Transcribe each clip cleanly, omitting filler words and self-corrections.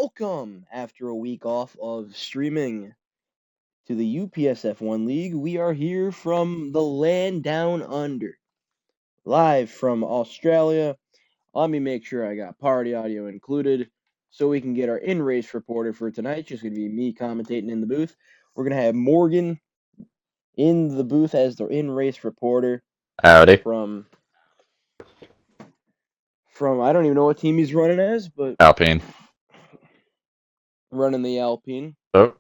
welcome after a week off of streaming to the UPSF1 League. We are here from the land down under, live from Australia. Let me make sure I got party audio included so we can get our in-race reporter for tonight. It's just going to be me commentating in the booth. We're going to have Morgan in the booth as the in-race reporter Howdy. from I don't even know what team he's running as, but Alpine. running the Alpine. Oh,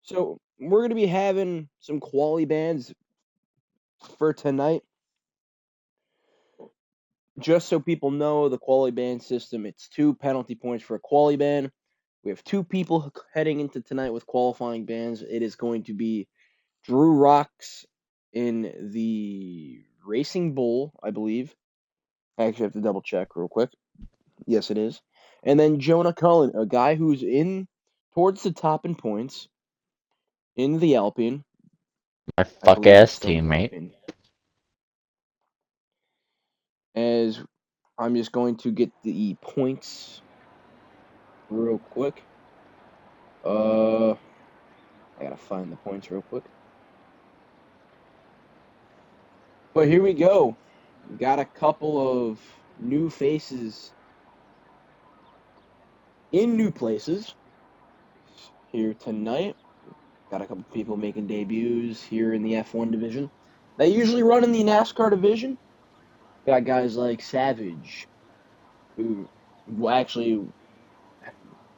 So we're going to be having some quali bands for tonight. Just so people know, the quali ban system, it's 2 penalty points for a quali ban. We have 2 people heading into tonight with qualifying bans. It is going to be Drew Rocks in the Racing Bull, I believe. I actually have to double check real quick. Yes, it is. And then Jonah Cullen, a guy who's in towards the top in points in the Alpine. my I fuck believe it's ass still the teammate. Alpine. As I'm just going to get the points real quick. I gotta find the points real quick. But here we go. Got a couple of new faces in new places here tonight. Got a couple people making debuts here in the F1 division. They usually run in the NASCAR division. Got guys like Savage, who actually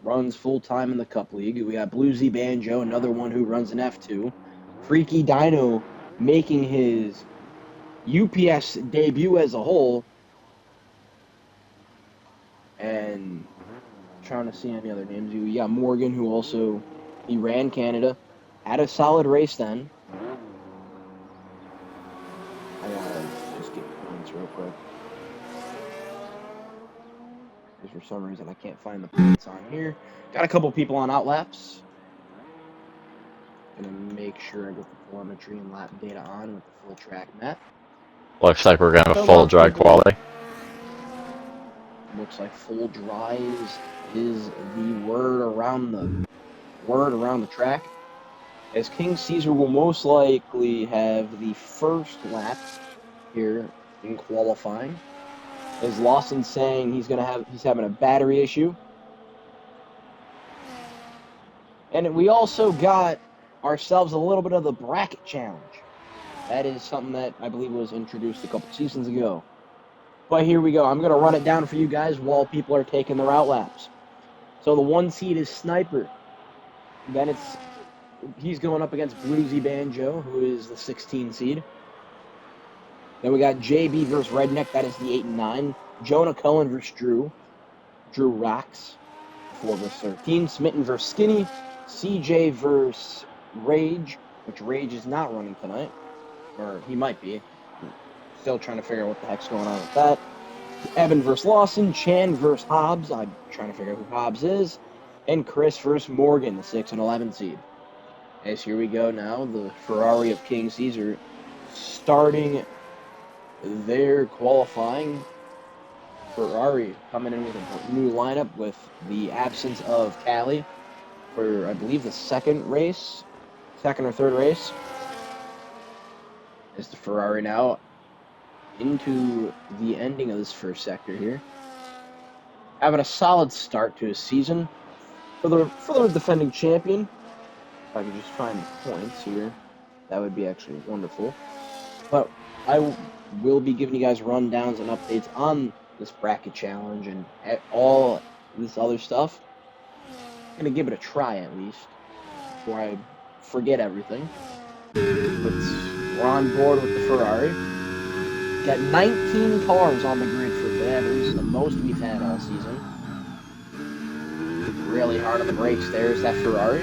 runs full-time in the Cup League. We got Bluesy Banjo, another one who runs in F2. Freaky Dino making his UPS debut as a whole. And trying to see any other names. We got Morgan, who also, he ran Canada. Had a solid race then. I gotta just get the points real quick. Because for some reason I can't find the points on here. Got a couple people on outlaps. Gonna make sure I get the telemetry and lap data on with the full track map. Looks like we're gonna have So a a full lot of dry people. quality. Looks like full dries is the word around the track. As King Caesar will most likely have the first lap here in qualifying. As Lawson saying he's having a battery issue. And we also got ourselves a little bit of the bracket challenge. That is something that I believe was introduced a couple seasons ago. But here we go. I'm going to run it down for you guys while people are taking their out laps. So the 1 seed is Sniper. Then he's going up against Bluesy Banjo, who is the 16 seed. Then we got JB versus Redneck. That is the 8 and 9. Jonah Cullen versus Drew. Drew Rocks, 4 versus 13. Smitten versus Skinny. CJ versus Rage, which Rage is not running tonight. Or he might be. Still trying to figure out what the heck's going on with that. Evan versus Lawson. Chan versus Hobbs. I'm trying to figure out who Hobbs is. And Chris versus Morgan, the 6 and 11 seed. As here we go now, the Ferrari of King Caesar starting their qualifying. Ferrari coming in with a new lineup with the absence of Callie for, I believe, the second or third race. Is the Ferrari now into the ending of this first sector here. Having a solid start to his season for the defending champion. If I could just find the points here, that would be actually wonderful. But I will be giving you guys rundowns and updates on this bracket challenge and all this other stuff. I'm going to give it a try at least before I forget everything. We're on board with the Ferrari. Got 19 cars on the grid for today. I believe this is the most we've had all season. Really hard on the brakes there is that Ferrari.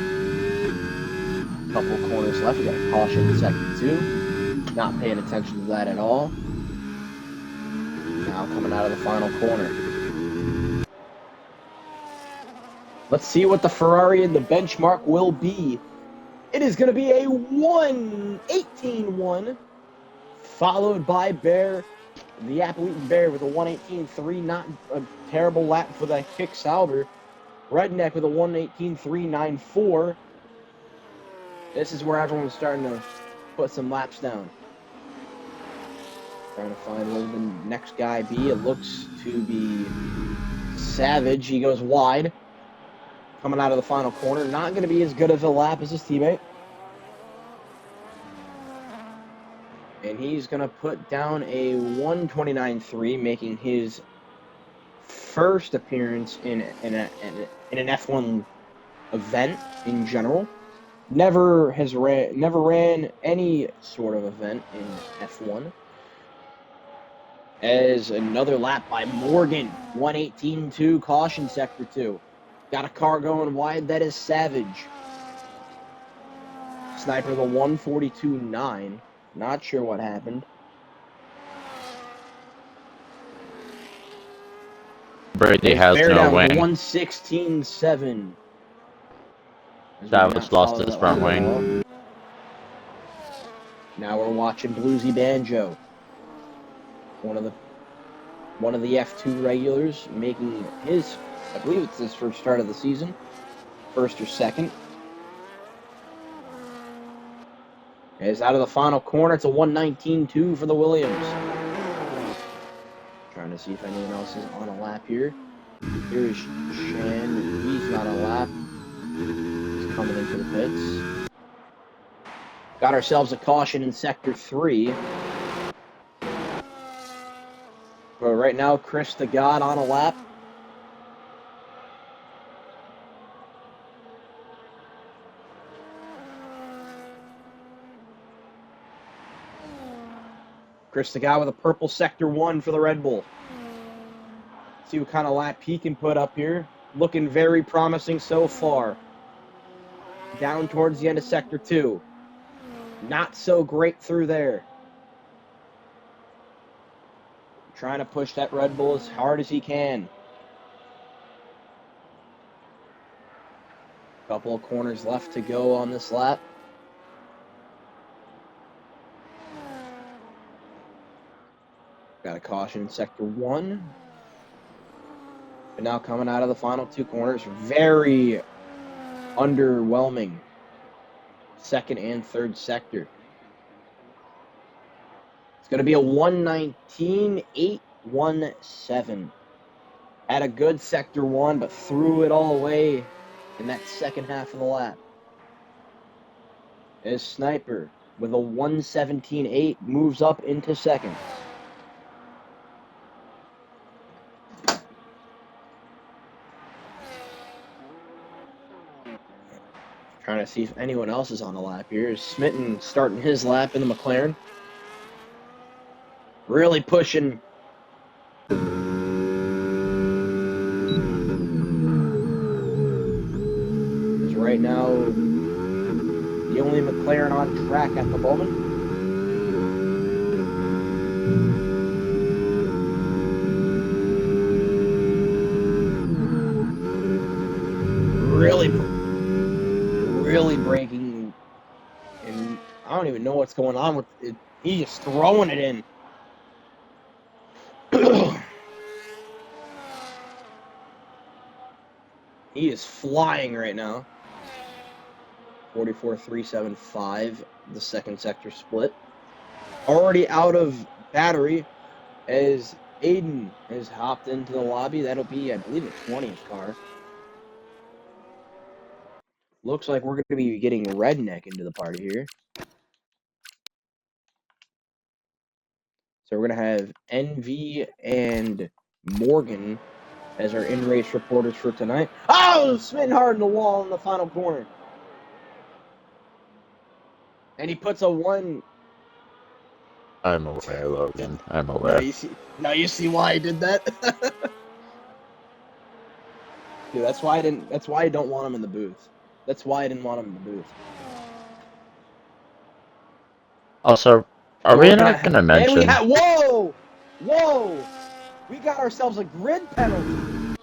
Couple corners left. We got a caution in second two. Not paying attention to that at all. Now coming out of the final corner. Let's see what the Ferrari in the benchmark will be. It is going to be a 1:18.1, followed by Bear, the Appleton Bear with a 1:18.3. Not a terrible lap for that Kick Sauber. Redneck with a 1:18.394. This is where everyone's starting to put some laps down. Trying to find where the next guy be. It looks to be Savage. He goes wide. Coming out of the final corner. Not going to be as good of a lap as his teammate. And he's going to put down a 1:29.3, making his first appearance in an F1 event in general. Never ran any sort of event in F1. As another lap by Morgan, 1:18.2, caution sector 2. Got a car going wide, that is Savage. Sniper the 1:42.9. Not sure what happened. Brady has no wing. 1:16.7. Travis lost his front wing. Now we're watching Bluesy Banjo. One of the F2 regulars making his, I believe it's his first start of the season. First or second. It's out of the final corner. It's a 1:19.2 for the Williams. Trying to see if anyone else is on a lap here. Here's Shan. He's not on a lap. He's coming into the pits. Got ourselves a caution in sector 3. But right now, Chris the God on a lap. Chris the guy with a purple sector 1 for the Red Bull. See what kind of lap he can put up here. Looking very promising so far. Down towards the end of sector 2. Not so great through there. Trying to push that Red Bull as hard as he can. Couple of corners left to go on this lap. Got a caution in sector 1. And now coming out of the final 2 corners, very underwhelming. Second and third sector. It's going to be a 1:19.817. Had a good sector 1, but threw it all away in that second half of the lap. As Sniper, with a 1:17.8, moves up into second. Trying to see if anyone else is on the lap here. Smitten starting his lap in the McLaren. Really pushing. Is right now the only McLaren on track at the moment. Really breaking, and I don't even know what's going on with it. He's just throwing it in. He is flying right now. 44.375, the second sector split. Already out of battery as Aiden has hopped into the lobby. That'll be, I believe, a 20th car. Looks like we're going to be getting Redneck into the party here. So we're going to have NV and Morgan as our in-race reporters for tonight. Oh, Smitten hard in the wall in the final corner. And he puts a 1. I'm aware, Logan. I'm aware. Now you see why I did that? Dude, that's why I don't want him in the booth. That's why I didn't want him in the booth. Also, are we not going to mention... Whoa! Whoa! We got ourselves a grid penalty.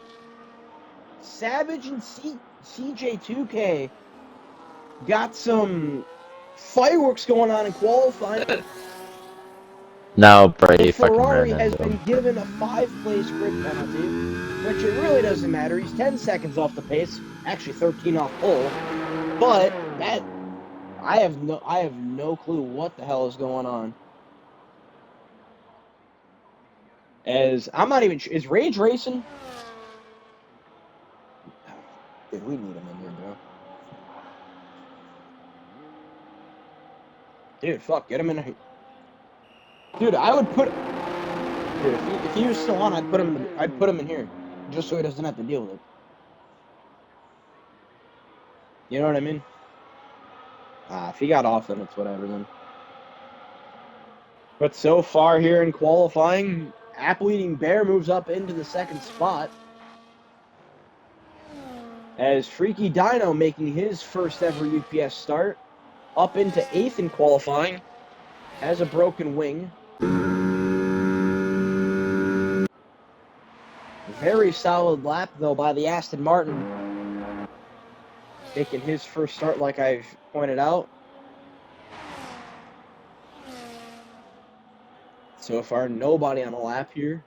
Savage and CJ2K got some fireworks going on in qualifying. Now Brady fucking Ferrari ran has into been him. given a 5-place grid penalty. which it really doesn't matter. He's 10 seconds off the pace, actually 13 off pole. But that I have no clue what the hell is going on. As I'm not even sure, is Rage racing? Dude, we need him in here, bro. Dude, fuck, get him in here. Dude, I would put. Dude, if he was still on, I'd put him in here, just so he doesn't have to deal with it. You know what I mean? If he got off, then it's whatever then. But so far here in qualifying, Apple-eating Bear moves up into the second spot. As Freaky Dino making his first ever UPS start, up into 8th in qualifying, has a broken wing. Very solid lap, though, by the Aston Martin, making his first start like I've pointed out. So far, nobody on a lap here.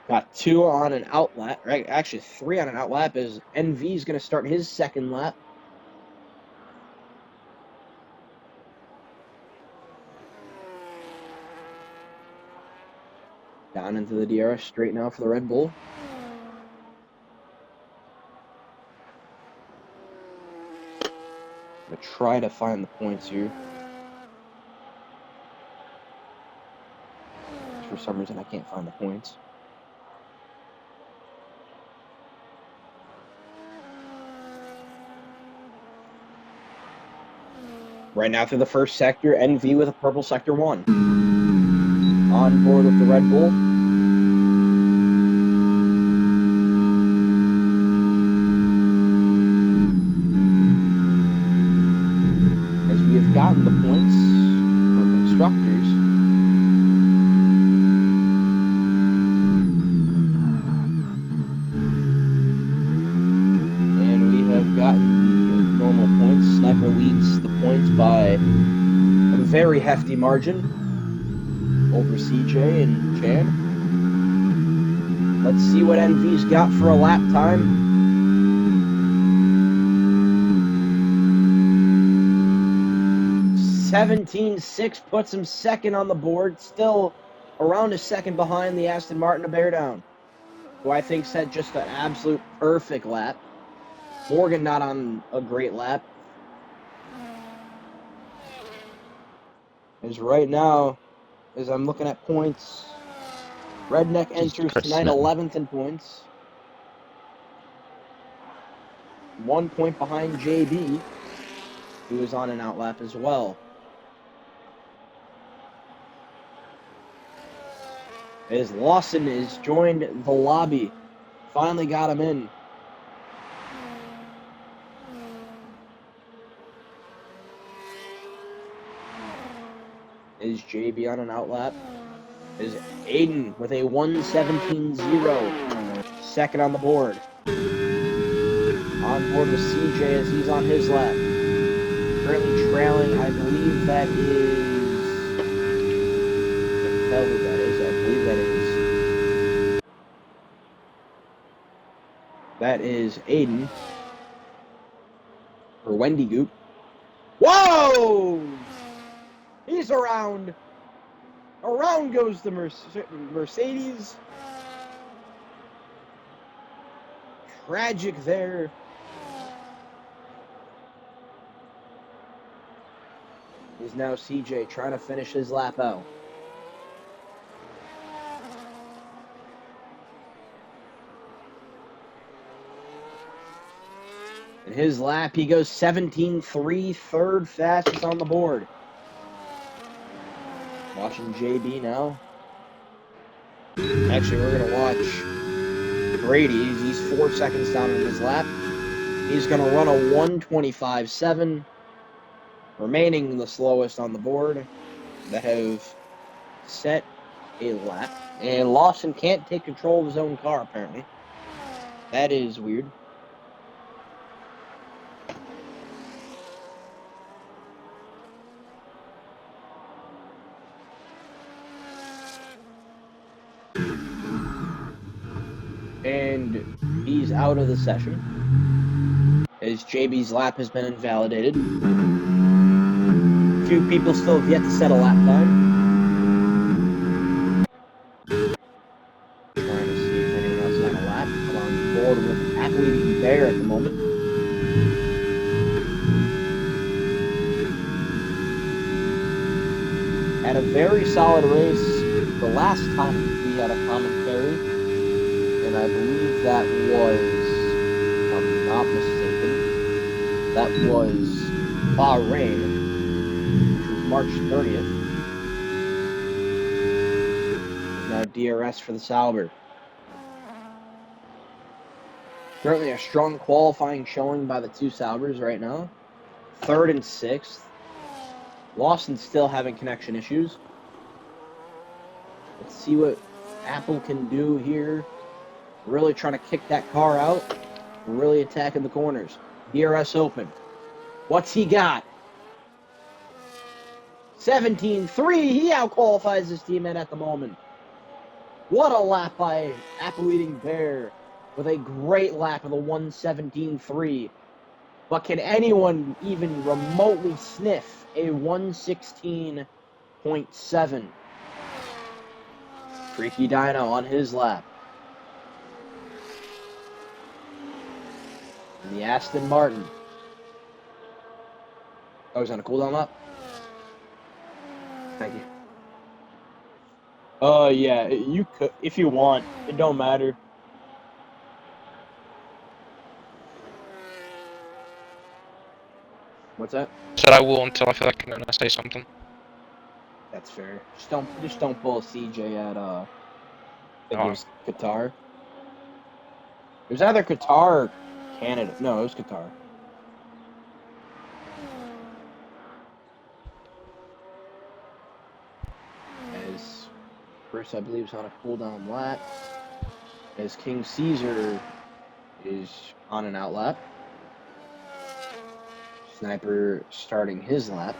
Got 2 on an out lap, right? Actually, 3 on an out lap as NV is going to start his second lap. Down into the DRS straight now for the Red Bull. I'm going to try to find the points here. For some reason, I can't find the points. Right now through the first sector, NV with a purple sector 1. On board with the Red Bull. As we have gotten the points for constructors. And we have gotten the normal points. Sniper leads the points by a very hefty margin over CJ and Chan. Let's see what NV's got for a lap time. .17.6 puts him second on the board, still around a second behind the Aston Martin to bear down, who I think set just an absolute perfect lap. Morgan not on a great lap. As right now, as I'm looking at points, Redneck enters tonight 11th in points. 1 point behind JB, who is on an out lap as well. As Lawson has joined the lobby. Finally got him in. Is JB on an out lap? Is Aiden with a 1:17.0. Second on the board. On board with CJ as he's on his lap. Currently trailing, I believe that is... I can tell who that is. I believe that is... That is Aiden. Or Wendy Goop. Whoa! He's around. Around goes the Mercedes. Tragic there. Is now CJ trying to finish his lap out. In his lap, he goes 17.3, third fastest on the board. Watching JB now. Actually, we're going to watch Brady. He's 4 seconds down in his lap. He's going to run a 1:25.7, remaining the slowest on the board that have set a lap. And Lawson can't take control of his own car, apparently. That is weird. and he's out of the session, as JB's lap has been invalidated. A few people still have yet to set a lap time. Trying to see if anyone else had a lap. I'm on board with Applebee's Bear at the moment. Had a very solid race the last time we had a commentary, and I believe that was, if I'm not mistaken, that was Bahrain, which was March 30th. Now DRS for the Sauber. Currently a strong qualifying showing by the two Saubers right now. 3rd and 6th. Lawson's still having connection issues. Let's see what Apple can do here. Really trying to kick that car out. Really attacking the corners. DRS open. What's he got? 17.3. He out-qualifies his teammate at the moment. What a lap by Apple-eating Bear with a great lap of the 1:17.3. But can anyone even remotely sniff a 1:16.7? Freaky Dino on his lap. And the Aston Martin. Oh, he's on a cooldown lap? Thank you. Yeah, you could, if you want. It don't matter. What's that? Said I will until I feel like I'm gonna say something. That's fair. Just don't pull a CJ at I think it was Qatar. It was either Qatar or Canada. No, it was Qatar. As Bruce, I believe, is on a cooldown lap. As King Caesar is on an out lap. Sniper starting his lap.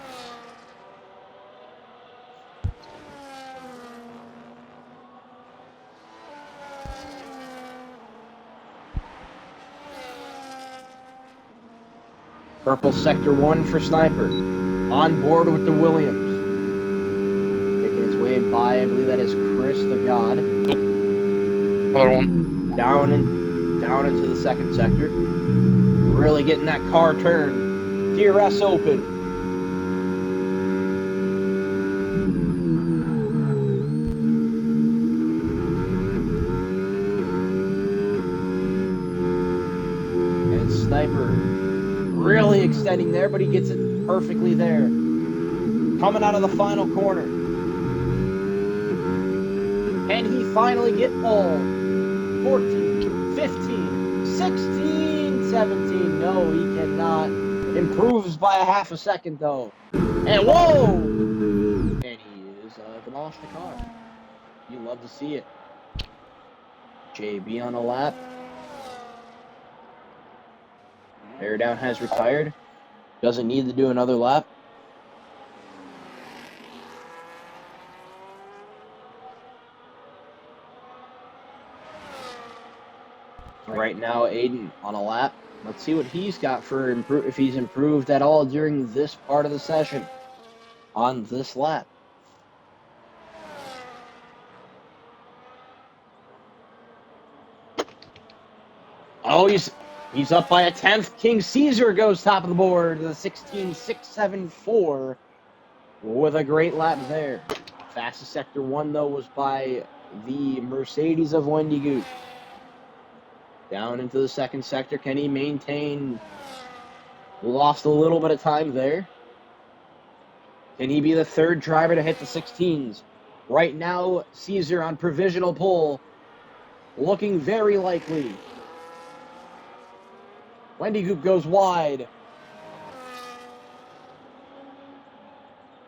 Purple Sector 1 for Sniper. On board with the Williams. Making his way by, I believe that is Chris the God. Another one. Down into the second sector. Really getting that car turned. DRS open. And Sniper really extending there, but he gets it perfectly there. Coming out of the final corner. Can he finally get all? 14, 15, 16, 17. No, he cannot. Improves by a half a second, though. And whoa! And he is demolished the car. You love to see it. JB on a lap. Bear Down has retired. Doesn't need to do another lap. Right now, Aiden on a lap. Let's see what he's got for if he's improved at all during this part of the session on this lap. Oh, he's up by a 10th. King Caesar goes top of the board. The 16.674 with a great lap there. Fastest Sector 1, though, was by the Mercedes of Wendigoot. Down into the second sector. Can he maintain? Lost a little bit of time there. Can he be the third driver to hit the 16s? Right now, Caesar on provisional pole. Looking very likely. Wendigoot goes wide.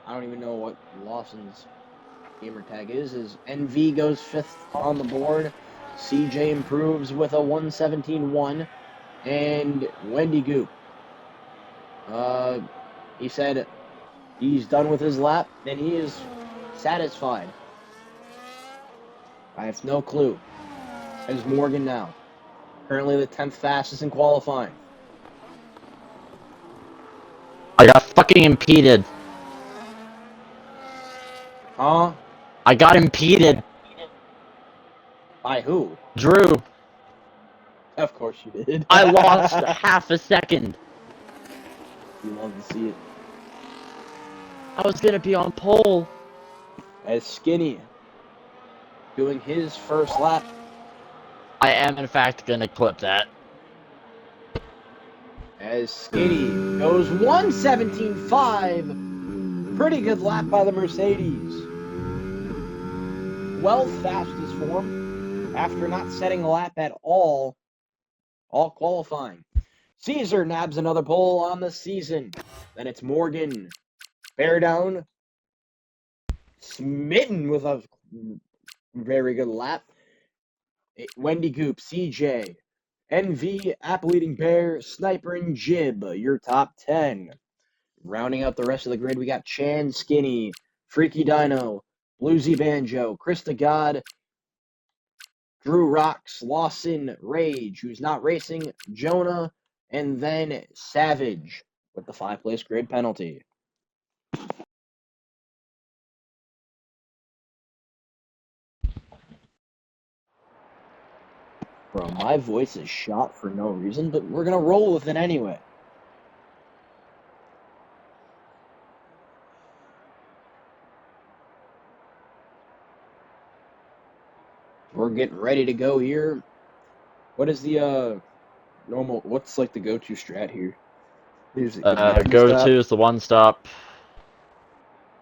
I don't even know what Lawson's gamer tag is. His NV goes 5th on the board. CJ improves with a 1:17.1, and Wendigoot. He said he's done with his lap, and he is satisfied. I have no clue. As Morgan now. Currently the 10th fastest in qualifying. I got fucking impeded. Huh? I got impeded. By who? Drew, Of course you did. I lost half a second. You love to see it. I was gonna be on pole. As Skinny doing his first lap. I am in fact gonna clip that. As Skinny goes 1:17.5. Pretty good lap by the Mercedes. Well fastest form after not setting a lap at all qualifying. Caesar nabs another pole on the season. Then it's Morgan. Bear down. Smitten with a very good lap. Wendy Goop, CJ, NV, Apple Eating Bear, Sniper, and Jib, your top 10. Rounding out the rest of the grid, we got Chan Skinny, Freaky Dino, Bluesy Banjo, Krista God, Drew Rocks, Lawson, Rage, who's not racing, Jonah, and then Savage with the 5-place grid penalty. Bro, my voice is shot for no reason, but we're gonna roll with it anyway. We're getting ready to go here. What is the normal? What's like the go-to strat here? Is it the two Go stop? to is the one stop.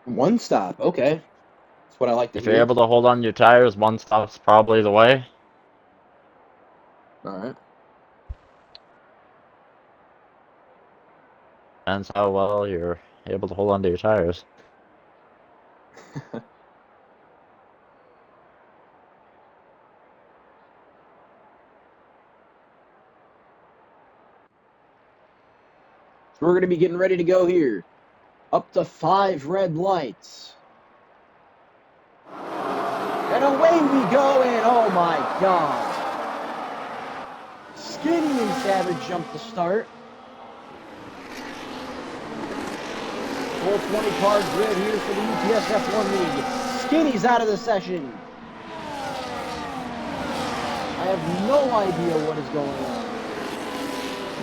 One stop. Okay, that's what I like to If you're hear. able to hold on to your tires, one stop's probably the way. All right. Depends how well you're able to hold on to your tires. So we're gonna be getting ready to go here. Up to 5 red lights. And away we go, and oh my god. Skinny and Savage jump to start. Full 20 card grid here for the UPS F1 League. Skinny's out of the session. I have no idea what is going on.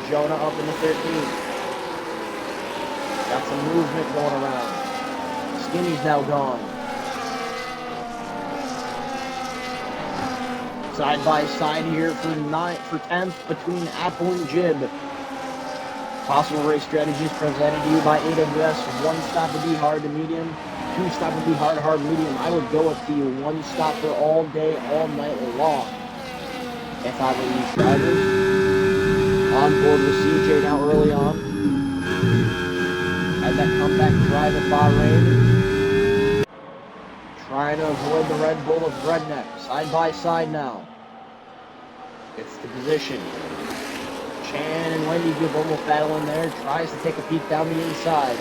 Jonah up in the 13th. Got some movement going around. Skinny's now gone. Side by side here for 10th between Apple and Jib. Possible race strategies presented to you by AWS. One stop would be hard to medium. Two stop would be hard medium. I would go with the one stopper all day, all night long. If I were these drivers. On board with CJ now early on. Had that comeback drive at Bahrain. Trying to avoid the Red Bull of Redneck. Side by side now. Gets the position. Chan and Wendy Goop almost battling there. Tries to take a peek down the inside.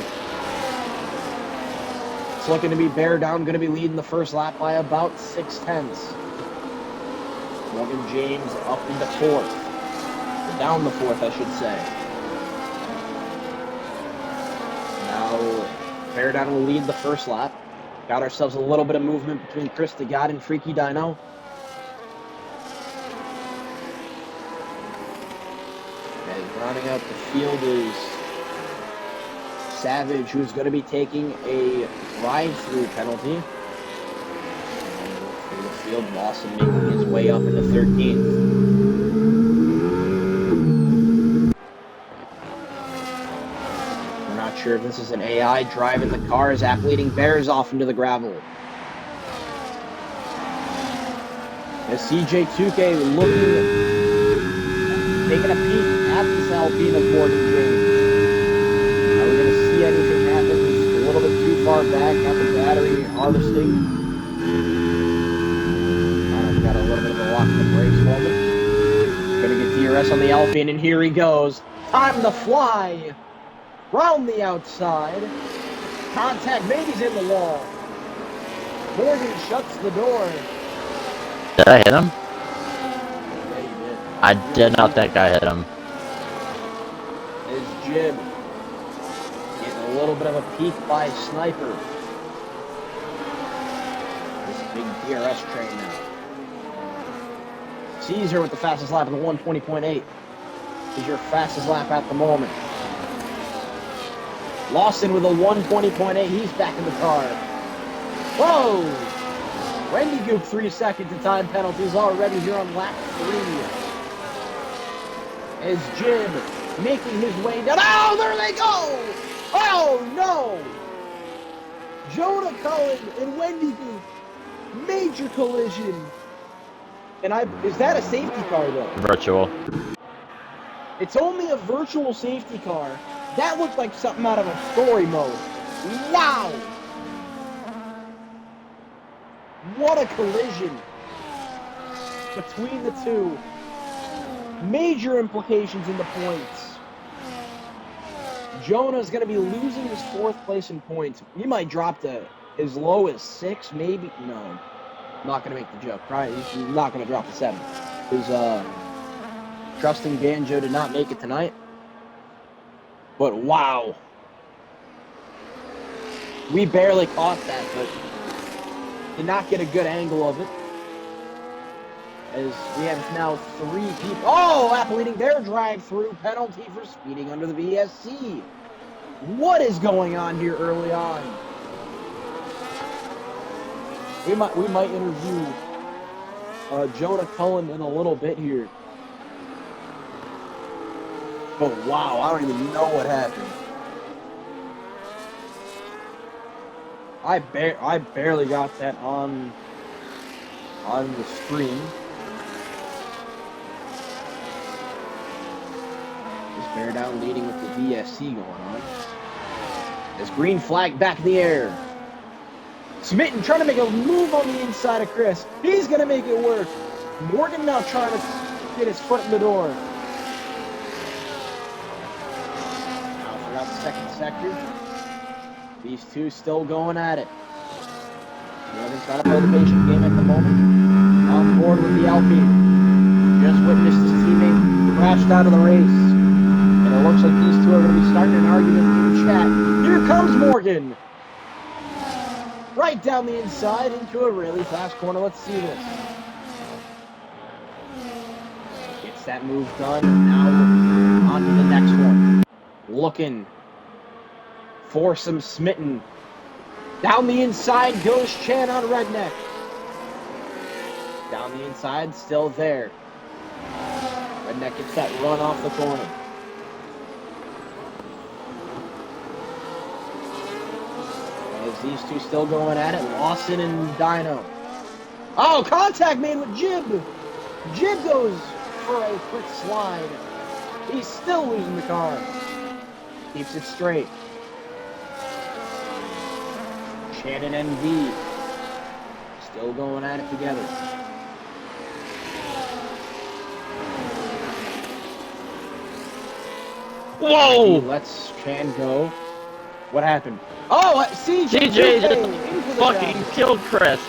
It's looking to be Bear Down, going to be leading the first lap by about 6/10. Morgan James up into 4th. Or down the 4th, I should say. Now, Bear Down will lead the first lap. Got ourselves a little bit of movement between Krista God and Freaky Dino. Rounding out the field is Savage, who's going to be taking a drive-through penalty. And through the field, Lawson making his way up into 13th. We're not sure if this is an AI driving the cars, leading Bears off into the gravel. As CJ2K looking, taking a peek at this Alpine of Morgan James. Are we going to see anything happen? Just a little bit too far back. Got the battery harvesting. Got a little bit of a lock in the brakes moment. Going to get DRS on the Alpine, and here he goes. Time to fly. Round the outside. Contact, maybe he's in the wall. Morgan shuts the door. Did I hit him? Yeah, he did. I I did not think I hit him. Is Jim getting a little bit of a peek by Sniper. This big DRS train now. Caesar with the fastest lap in the 120.8. Is your fastest lap at the moment. Lawson with a 120.8. He's back in the car. Whoa! Wendy Goop 3 seconds of time penalties already here on lap 3. As Jim making his way down. Oh, there they go! Oh, no! Jonah Cullen and Wendy Goop. Major collision. And is that a safety car, though? Virtual. It's only a virtual safety car. That looked like something out of a story mode. Wow! What a collision between the two. Major implications in the points. Jonah's going to be losing his 4th place in points. He might drop to as low as 6, maybe. No, I'm not going to make the joke. Right? He's not going to drop to 7. Because Trusting Banjo did not make it tonight. But wow. We barely caught that, but did not get a good angle of it. As we have now 3 people. Oh, Apple leading their drive-through penalty for speeding under the VSC. What is going on here early on? We might interview Jonah Cullen in a little bit here. But wow, I don't even know what happened. I barely got that on the screen. Just bear down leading with the VSC going on. This green flag back in the air. Smitten trying to make a move on the inside of Chris. He's going to make it work. Morgan now trying to get his foot in the door. Now forgot the 2nd sector. These two still going at it. Morgan's trying to play the patient game at the moment. On board with the Alpine. Just witnessed his teammate crashed out of the race. And it looks like these two are going to be starting an argument in chat. Here comes Morgan. Right down the inside into a really fast corner. Let's see this. Gets that move done. Now on to the next one. Looking for some Smitten. Down the inside goes Chan on Redneck. Down the inside, still there. Redneck gets that run off the corner. As these two still going at it, Lawson and Dino. Oh, contact made with Jib. Jib goes for a quick slide. He's still losing the car. Keeps it straight. Shannon and V still going at it together. Whoa! Let's Chan go. What happened? Oh, CJ just fucking killed Chris.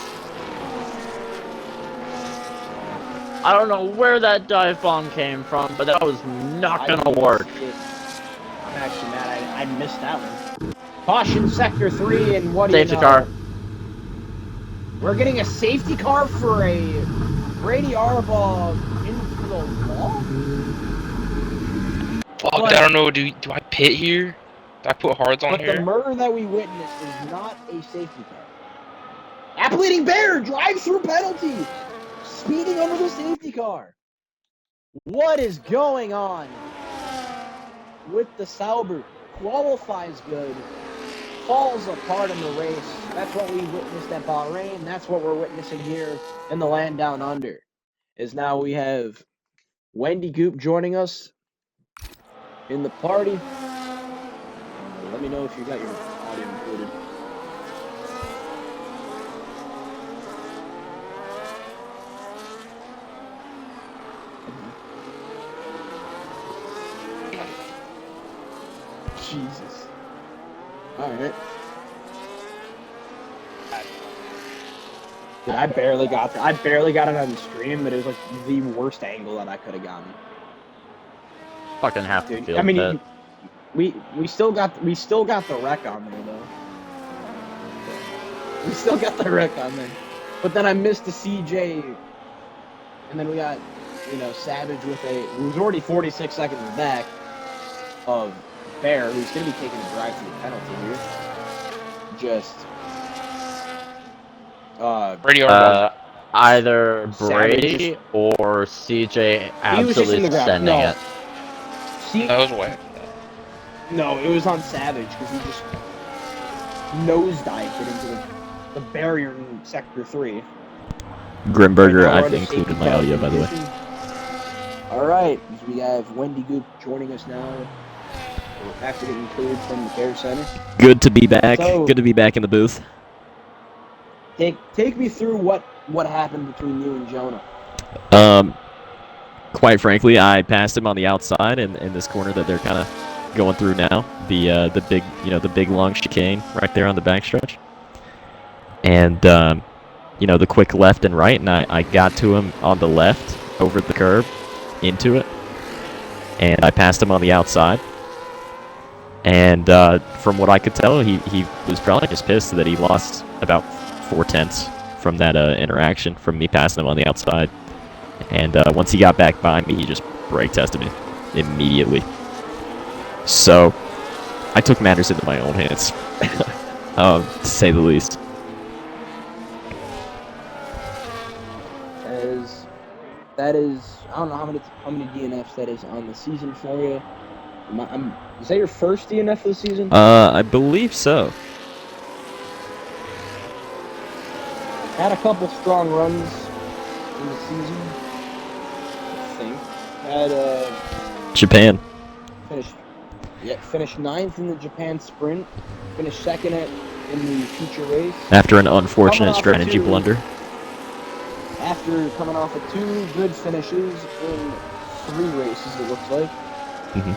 I don't know where that dive bomb came from, but that was not gonna work. I'm actually mad I missed that one. Caution sector 3 and what do you know? Safety car. We're getting a safety car for a Brady Arbaugh into the wall? Fuck, I don't know. Do I pit here? Do I put hards on But here? the murder that we witnessed is not a safety car. Apple-eating bear drives through penalty, speeding under the safety car. What is going on with the Sauber? Qualifies good, falls apart in the race. That's what we witnessed at Bahrain. That's what we're witnessing here in the land down under. Is now we have Wendy Goop joining us in the party. Let me know if you got your audio included. Jesus. Alright. Dude, I barely got it on the stream, but it was like the worst angle that I could have gotten. Fucking half the Dude, field I mean, pit. we still got the wreck on there though. We still got the wreck on there. But then I missed the CJ, and then we got, Savage with who was already 46 seconds back of Bear, who's going to be taking a drive to the penalty here. Just, Brady Arbol. Either Savage Brady or CJ He was just in absolutely the ground. sending No. it. That was way. No, it was on Savage because he just nosedived it into the barrier in Sector 3. Grimberger, Right now, I've we're under included safety my car audio, by the way. condition. All right, we have Wendy Goop joining us now after getting cleared from the Care Center. Good to be back. So- Good to be back in the booth. Take me through what happened between you and Jonah. Quite frankly, I passed him on the outside in this corner that they're kind of going through now. The big, the big long chicane right there on the backstretch. And the quick left and right, and I got to him on the left over the curb into it, and I passed him on the outside. And from what I could tell, he was probably just pissed that he lost about 4/10 from that interaction from me passing him on the outside. And once he got back behind me, he just brake tested me immediately. So I took matters into my own hands, to say the least. That is, I don't know how many DNFs that is on the season for you. Is that your first DNF of the season? I believe so. Had a couple strong runs in the season, I think. Had Japan. finished 9th in the Japan sprint. Finished 2nd in the feature race. After an unfortunate Coming off strategy of two- blunder. After coming off of 2 good finishes in 3 races, it looks like. Mhm.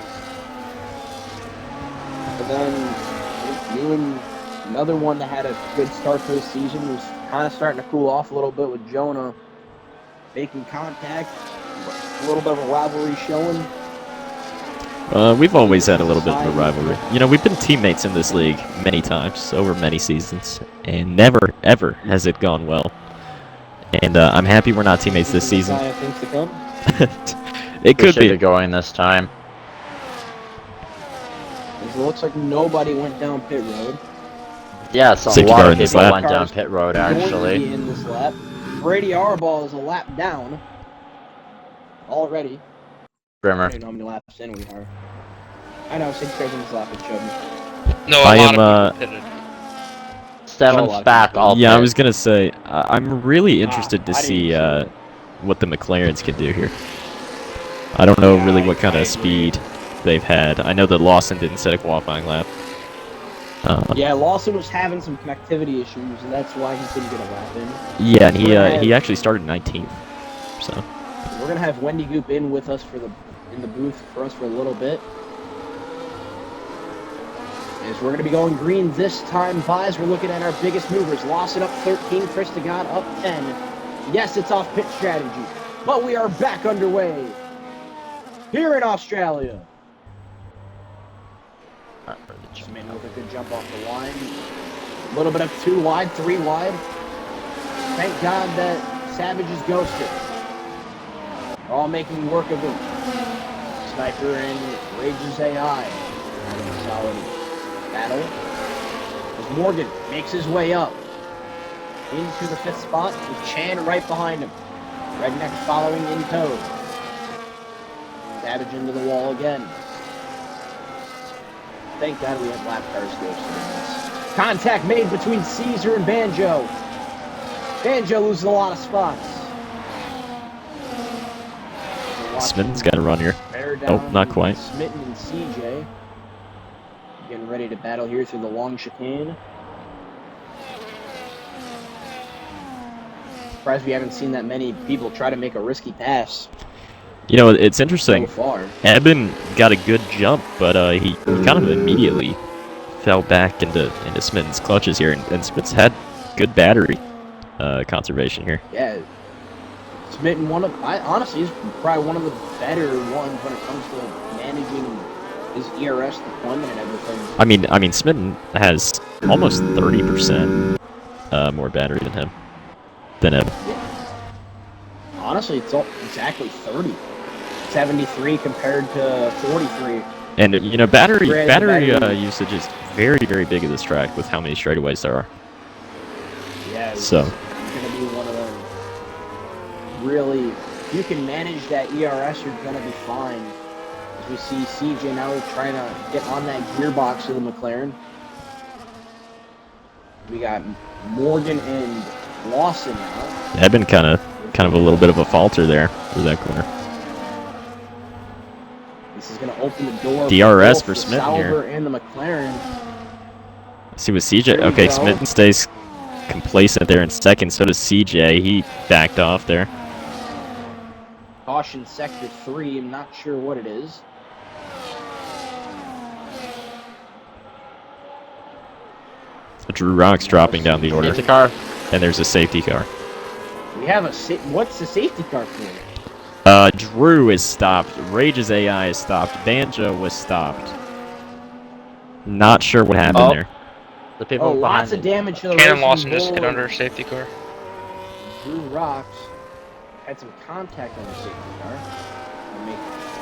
And then you and another one that had a good start to the season was kind of starting to cool off a little bit with Jonah making contact. A little bit of a rivalry showing. We've always had a little bit of a rivalry. We've been teammates in this league many times, over many seasons, and never, ever has it gone well. And I'm happy we're not teammates this season. Messiah things to come. It We could should be be. going this time. It looks like nobody went down pit road. Yes, a Safety lot car of in this people lap. went down pit road Going to actually. be in this lap. Brady Arbol is a lap down already. I Grimmer. don't know how many laps in we are. I know, 6 cars in this lap, it showed me. No, I a lot am, of people pitted. Seventh back all Yeah, I pit. was gonna say, I'm really interested to I didn't see see it. what the McLarens can do here. I don't know really what kind I of agree. speed they've had. I know that Lawson didn't set a qualifying lap. Yeah, Lawson was having some connectivity issues, and that's why he couldn't get a lap in. Yeah, and We're gonna he have- actually started 19th. So We're gonna have Wendy Goop in with us in the booth for a little bit. As we're gonna be going green this time, Vise. We're looking at our biggest movers. Lawson up 13, Chris DeGod up 10. Yes, it's off pit strategy, but we are back underway here in Australia. Schmidt with a good jump off the line. A little bit of 2 wide, 3 wide. Thank God that Savage is ghosted. They're all making work of him. Sniper and Rages AI having a solid battle. As Morgan makes his way up into the 5th spot with Chan right behind him. Redneck following in tow. Savage into the wall again. Thank God we have lap cars ghosted in this. Contact made between Caesar and Banjo. Banjo loses a lot of spots. Smith's got a run here. Bear Oh, down not quite. Smitten and CJ. Getting ready to battle here through the long chicane. Surprised we haven't seen that many people try to make a risky pass It's so interesting. far. Eben got a good jump, but he kind of immediately fell back into Smith's clutches here, and Smith's had good battery conservation here. Yeah, Smitten honestly, he's probably one of the better ones when it comes to managing his ERS deployment and everything. I mean, Smitten has almost 30% more battery than him. Yeah. Honestly, it's exactly 30. 73 compared to 43. And you know, battery Battery- usage is very, very big at this track with how many straightaways there are. Yeah, So. it's going to be one of them. Really, if you can manage that ERS, you're going to be fine. As we see CJ now trying to get on that gearbox of the McLaren. We got Morgan and Lawson now. Had been kind of a little bit of a falter there through that corner. This is going to open the door DRS for for both the Smitten here. Sauber and the McLaren. See with CJ. There you Okay, go. Smitten stays complacent there in second. So does CJ. He backed off there. Caution sector 3. I'm not sure what it is. Drew Rock's dropping down the order, Safety car. and there's a safety car. We have what's the safety car for? Drew is stopped. Rage's AI is stopped. Banjo was stopped. Not sure what happened there. The people Oh, behind lots of me. damage to the Cannon Racing Lawson just hit Bull. under a safety car. Drew Rocks had some contact on the safety car. I'll make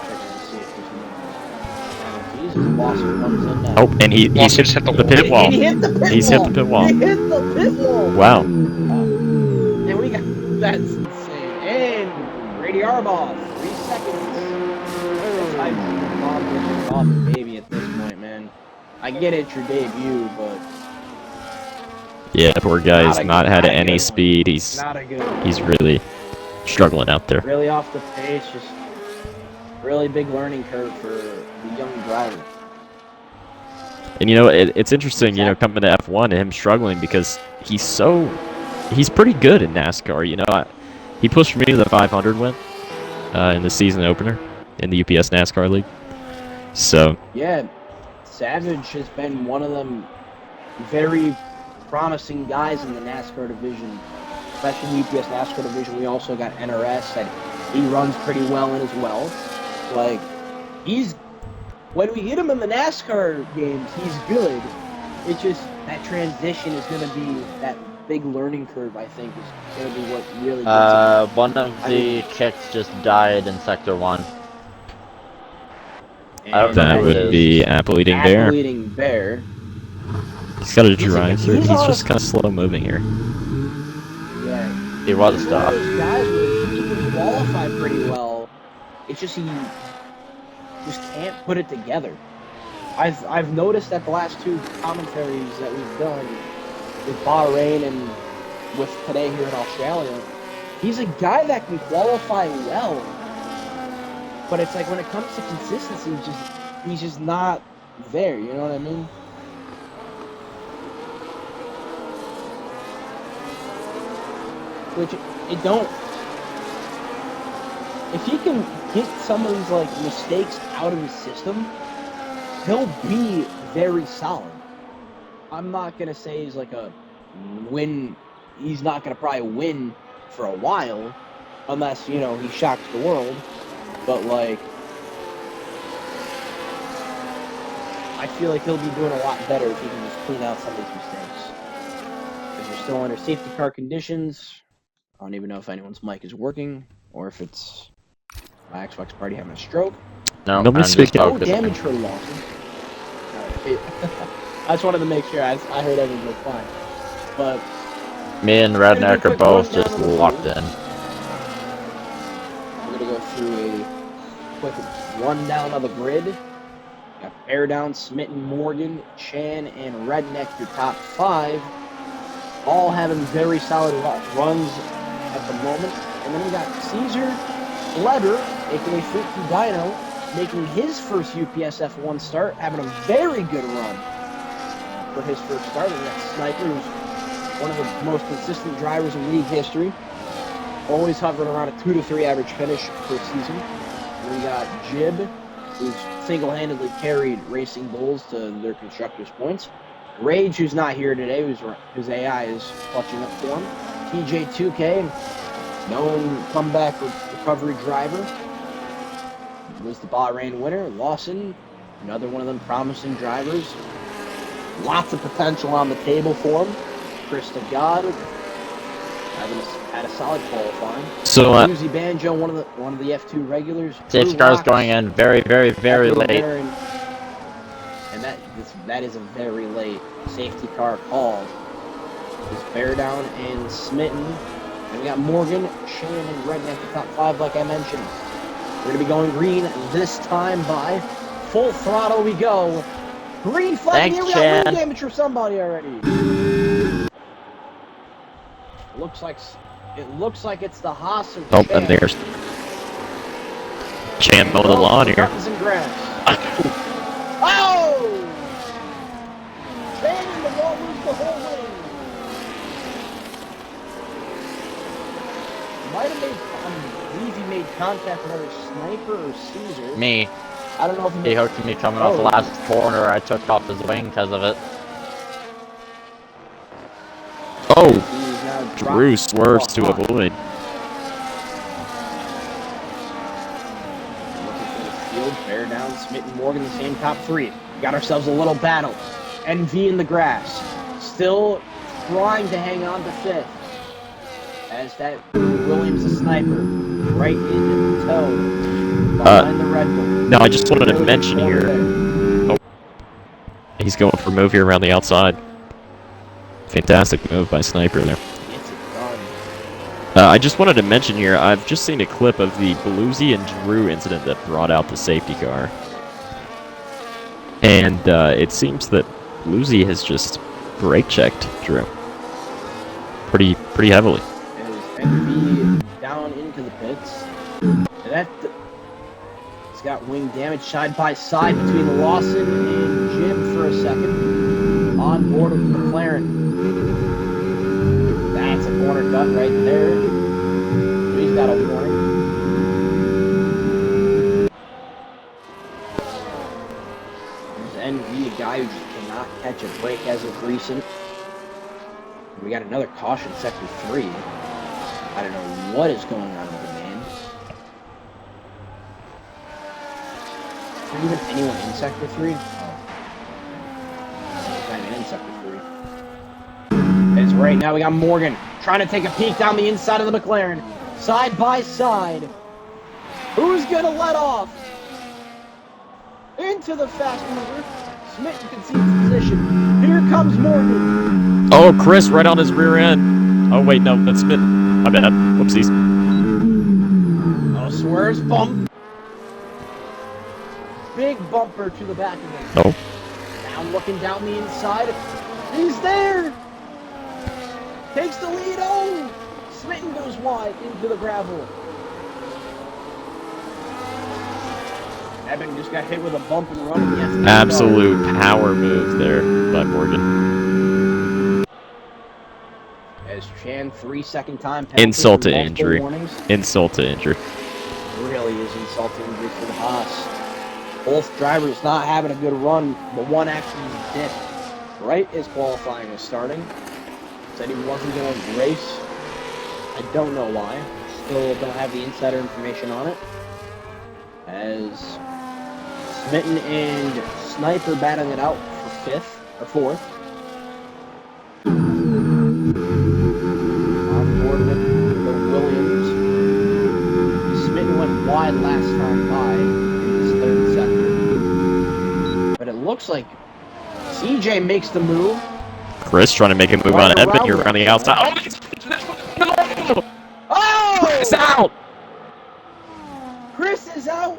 check to see if there's no penalties. As Lawson comes in now. Oh, and he's Lawson hit just hit the the wall. pit wall. He hit the pit He's wall. hit the pit wall. He hit the pit wall. Wow. And we got that's insane. And Grady Arbaugh, 3 seconds. I'm off the baby at this point, man. I get it, your debut, but Yeah, poor guy's not had not a any good one. speed. He's not a good one. he's really struggling out there. Really off the pace, just really big learning curve for the young driver. And you know, it's interesting, you know, coming to F1 and him struggling because he's pretty good in NASCAR. You know, he pushed me to the 500 win in the season opener in the UPS NASCAR League. So Yeah, Savage has been one of them very promising guys in the NASCAR division, especially the UPS NASCAR division. We also got NRS that he runs pretty well in as well. Like, when we get him in the NASCAR games, he's good. It's just that transition is going to be that big learning curve, I think, is going to be what really gets him. One of the kicks just died in sector 1. I don't know that who it would is. be Apple Eating Bear. Apple Eating Bear. He's got a He's a- drive through. he's He's on just a- kind of slow moving here. Yeah. He was He's one of stopped. those guys where he can qualify pretty well. It's just he just can't put it together. I've noticed that the last 2 commentaries that we've done with Bahrain and with today here in Australia, he's a guy that can qualify well. But it's like when it comes to consistency, he's just not there, you know what I mean? Which it don't. If he can get some of these like mistakes out of his system, he'll be very solid. I'm not gonna say he's like a win. He's not gonna probably win for a while, unless he shocks the world. But like, I feel like he'll be doing a lot better if he can just clean out some of these mistakes. Because we're still under safety car conditions. I don't even know if anyone's mic is working or if it's my Xbox party having a stroke. No, Nobody I'm just speaking. No focusing. damage for Lawson. Alright. I just wanted to make sure I heard everything was fine. But Me and We're gonna do a Redneck are quick both rundown just of the locked rules. in. we're gonna go through a quick rundown of the grid. Got Bear Down, Smitten, Morgan, Chan, and Redneck, your top 5. All having very solid runs at the moment. And then we got Caesar Leber, aka Freaky Dino, making his first UPS F1 start, having a very good run for his first start. And we got Sniper, who's one of the most consistent drivers in league history, always hovering around a 2 to 3 average finish per season. And we got Jib, who's single-handedly carried Racing Bulls to their constructors' points. Rage, who's not here today, whose AI is clutching up for him. TJ2K, known comeback recovery driver, was the Bahrain winner. Lawson, another one of them promising drivers. Lots of potential on the table for him. Chris DeGod had a solid qualifying. So, Uzi Banjo, one of the F2 regulars. Safety Drew car's Rocks, going in very, very, very Evan late. Barron, and that is a very late safety car call. It's Bear Down and Smitten. And we got Morgan, Shane, and Redden at the top 5, like I mentioned. We're going to be going green this time by full throttle we go. Green flag, Thanks, here we got Chan. wind damage for somebody already. It looks like it's the Haas and oh, Chan. and there's Chan mowing the lawn here. Curtains and grass. Oh! Chan in the wall lose the whole wing. Might have made, I believe he made contact with either Sniper or Caesar. Me. I don't know if He hooked me coming off the last corner. I took off his wing because of it. Oh, He's now Drew dropped swerves to off. avoid. Looking for the field, Bear Down, Smitten, Morgan, the same top 3. Got ourselves a little battle. NV in the grass. Still trying to hang on to 5th. As that Williams, the Sniper, right into tow. Behind the Red Bull. No, I just wanted to mention here. Oh, he's going for a move here around the outside. Fantastic move by Sniper there. Gets it done. I just wanted to mention here, I've just seen a clip of the Belusi and Drew incident that brought out the safety car. And it seems that Belusi has just brake checked Drew. Pretty heavily. As NV down into the pits. And it's got wing damage side by side between Lawson and Jim for a second. On board with McLaren. That's a corner cut right there. He's got a warning. There's NV, a guy who just cannot catch a break as of recent. We got another caution, sector 3. I don't know what is going on with the man. Is there even anyone in sector 3? Oh. There's not even in sector 3. It's right now we got Morgan trying to take a peek down the inside of the McLaren. Side by side. Who's gonna let off? Into the fast mover. Smitten concedes position. Here comes Morgan. Oh, Chris right on his rear end. Oh, wait, no, that's Smith. My bad. Whoopsies. Oh, swerves, bump. Big bumper to the back of him. Oh. Now looking down the inside. He's there. Takes the lead. Oh! Smitten goes wide into the gravel. Evan just got hit with a bump and run. Yes, Absolute power move there by Morgan. As Chan 3-second time penalty Insult to and multiple injury. warnings. Insult to injury. Really is insult to injury for the Haas. Both drivers not having a good run, but one actually did. Right as qualifying was starting. Said he wasn't going to race. I don't know why. Still don't have the insider information on it. As Smitten and Sniper battling it out for 5th or 4th. On board with the Williams. Smitten went wide last time by in this 3rd sector. But it looks like CJ makes the move. Chris trying to make a move Right on Evan. around You're him. around the outside. Oh! Chris out! Chris is out!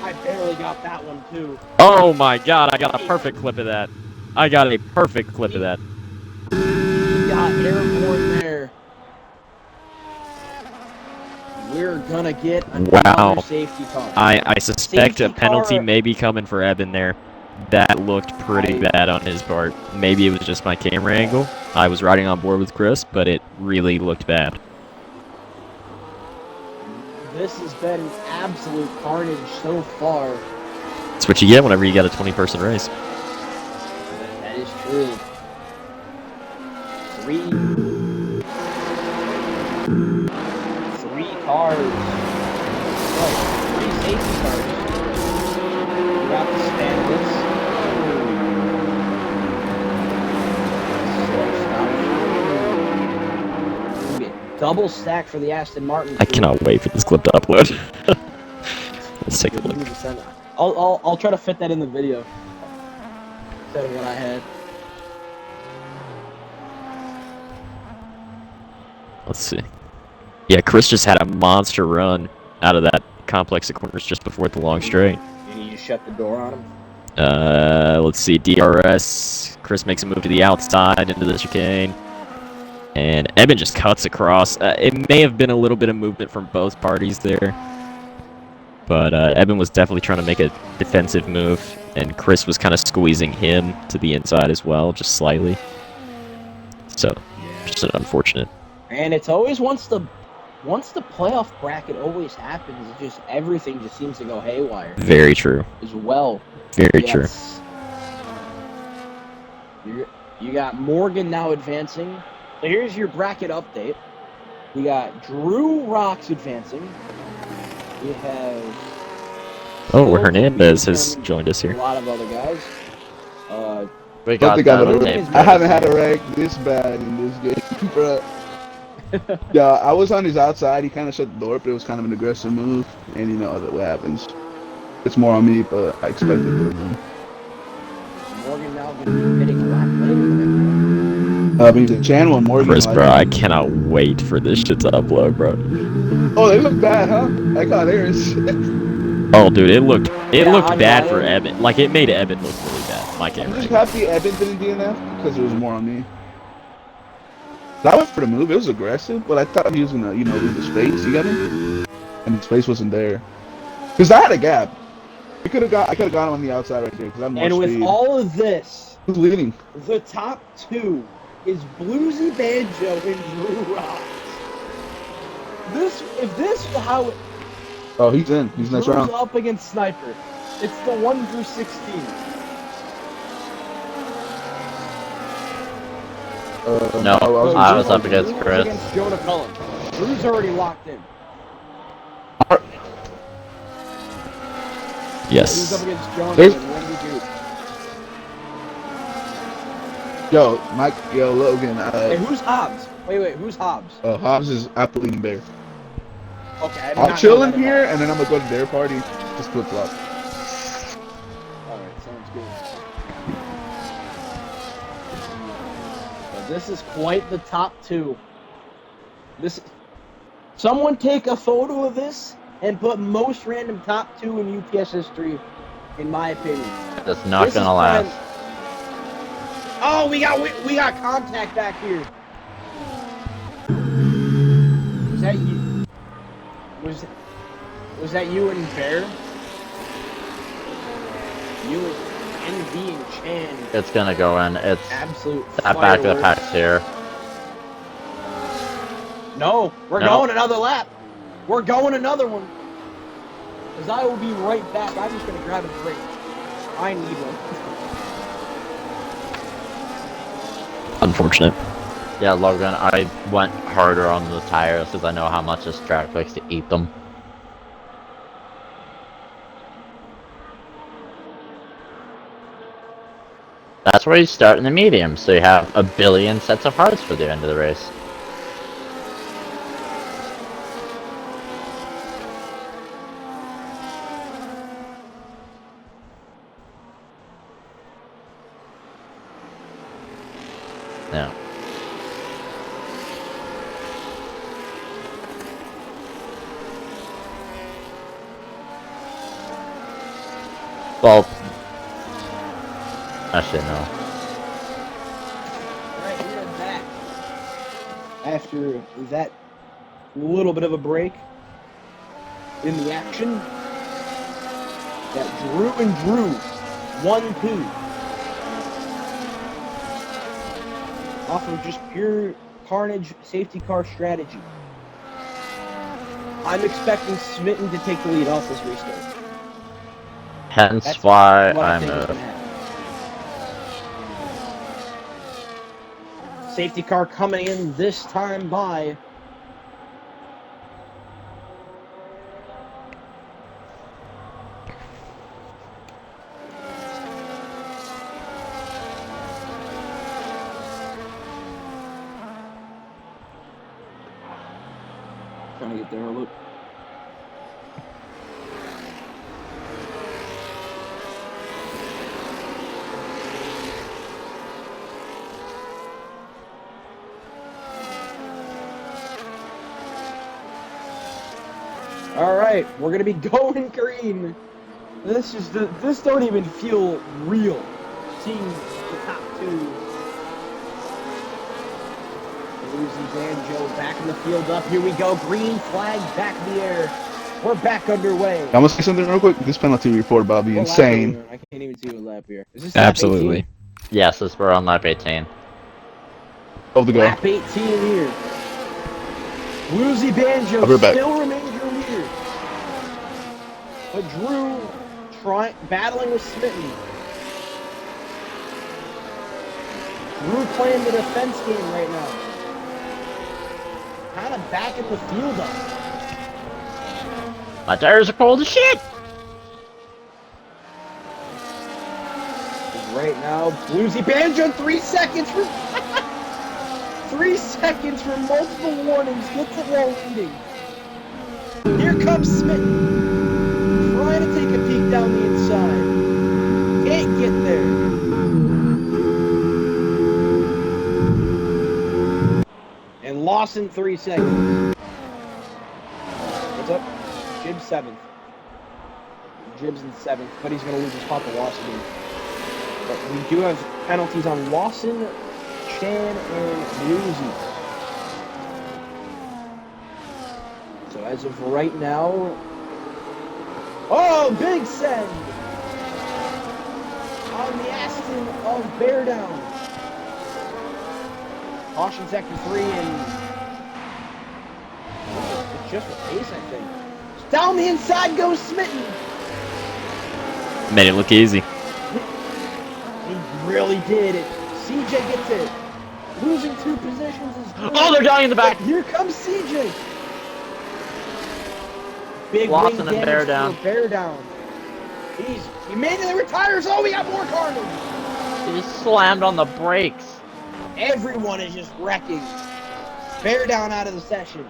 I barely got that one too. Oh my god, I got a perfect clip of that. I got a perfect clip of that. He got airborne there. We're gonna get another Wow. safety car. I suspect Safety a penalty car. may be coming for Evan there. That looked pretty bad on his part. Maybe it was just my camera angle. I was riding on board with Chris, but it really looked bad. This has been absolute carnage so far. That's what you get whenever you got a 20-person race. That is true. 3 Double stack for the Aston Martin. I cannot wait for this clip to upload. Let's take a look. I'll try to fit that in the video. Instead of what I had. Let's see. Yeah, Chris just had a monster run out of that complex of corners just before the long straight. Did you just shut the door on him? Let's see. DRS. Chris makes a move to the outside into the chicane. And Eben just cuts across. It may have been a little bit of movement from both parties there. But Eben was definitely trying to make a defensive move. And Chris was kind of squeezing him to the inside as well, just slightly. So, just an unfortunate. And it's always once the playoff bracket always happens, it just everything just seems to go haywire. Very true. As well. Very true. You got Morgan now advancing. So here's your bracket update. We got Drew Rocks advancing. We have. Oh, Hernandez has joined us A here. lot of other guys. We Don't got think I'm that on gonna- tape. I haven't had a wreck this bad in this game, bro. Yeah, I was on his outside. He kind of shut the door, but it was kind of an aggressive move, and you know what happens. It's more on me, but I expected it. Morgan now going to be pitting a lot later than I mean, the channel and Morgan. Chris, like- bro, I cannot wait for this shit to upload, bro. Oh, they look bad, huh? I got theirs. Oh, dude, it looked Yeah, I bad know. for Eben. Like, it made Eben look really bad. My I'm camera. just happy Eben didn't DNF because it was more on me. I went for the move. It was aggressive, but I thought he was gonna, leave the space. You got him? And the space wasn't there. Cause I had a gap. I could have got him on the outside right there because I'm more And with speed. all of this, Who's leading? the top two is Bluesy Banjo and Drew Rocks. If this is how Oh, he's in. He's next Drew's round. up against Sniper, it's the 1 through 16. No, I was Drew- up against Drew was Chris. against Jonah Cullen. Drew's already locked in. He was up Yes. against Jonah There's- and Wendy Duke. Yo, Logan. Hey, who's Hobbs? Wait, who's Hobbs? Hobbs is Apple eating bear. Okay, I did I'll not chill know in that here, about- and then I'm gonna go to their party. Just flip flop. Alright, sounds good. So this is quite the top two. Someone take a photo of this and put most random top two in UPS history, in my opinion. That's not This is gonna last. prime- Oh, we got contact back here. Was that you? Was that you and Bear? You and NV and Chan. It's gonna go in. It's Absolute that back of the fireworks. pack's here. No, we're No. going another lap. We're going another one. Because I will be right back. I'm just going to grab a break. I need one. Unfortunate. Yeah, Logan, I went harder on the tires because I know how much this track likes to eat them. That's where you start in the medium, so you have a billion sets of hearts for the end of the race. Now. Well, actually no. Alright, we are back. After that little bit of a break in the action, got Drew and Drew 1-2. Off of just pure carnage safety car strategy. I'm expecting Smitten to take the lead off this restart. Hence That's why what I I'm think is gonna happen. Safety car coming in this time by trying to get there. Look. All right, we're gonna be going green. This don't even feel real. Seeing the top two. Losing Banjo back in the field up. Here we go. Green flag back in the air. We're back underway. I'm gonna say something real quick. This penalty report about be What lap are insane. we on? I can't even see what lap here. Is this lap Absolutely. 18? Yes, we're on lap 18. Over the go. Lap 18 here. Woozy Banjo I'll be right back. still remains your leader. But Drew battling with Smitten. Drew playing the defense game right now. Kind of backing the field up. My tires are cold as shit! Right now, Woozy Banjo, 3 seconds for 3 seconds for multiple warnings. Gets it while leading. Here comes Smitten, trying to take a peek down the inside. Can't get there. And Lawson 3 seconds. What's up? Jib's 7th. Jib's in 7th, but he's going to lose his spot to Lawson. But we do have penalties on Lawson, Chan, and Woozy. So as of right now... Oh, big send! On the Aston of Bear Down. Caution sector 3 and... It's just with Ace, I think. Down the inside goes Smitten! Made it look easy. He really did it. CJ gets it. Losing 2 positions is great. Oh, they're dying in the back! Here comes CJ. Big Lawson wing and Bear damage down. for Bear Down. He made it. They retires. Oh, we got more carnage. He just slammed on the brakes. Everyone is just wrecking. Bear Down out of the session.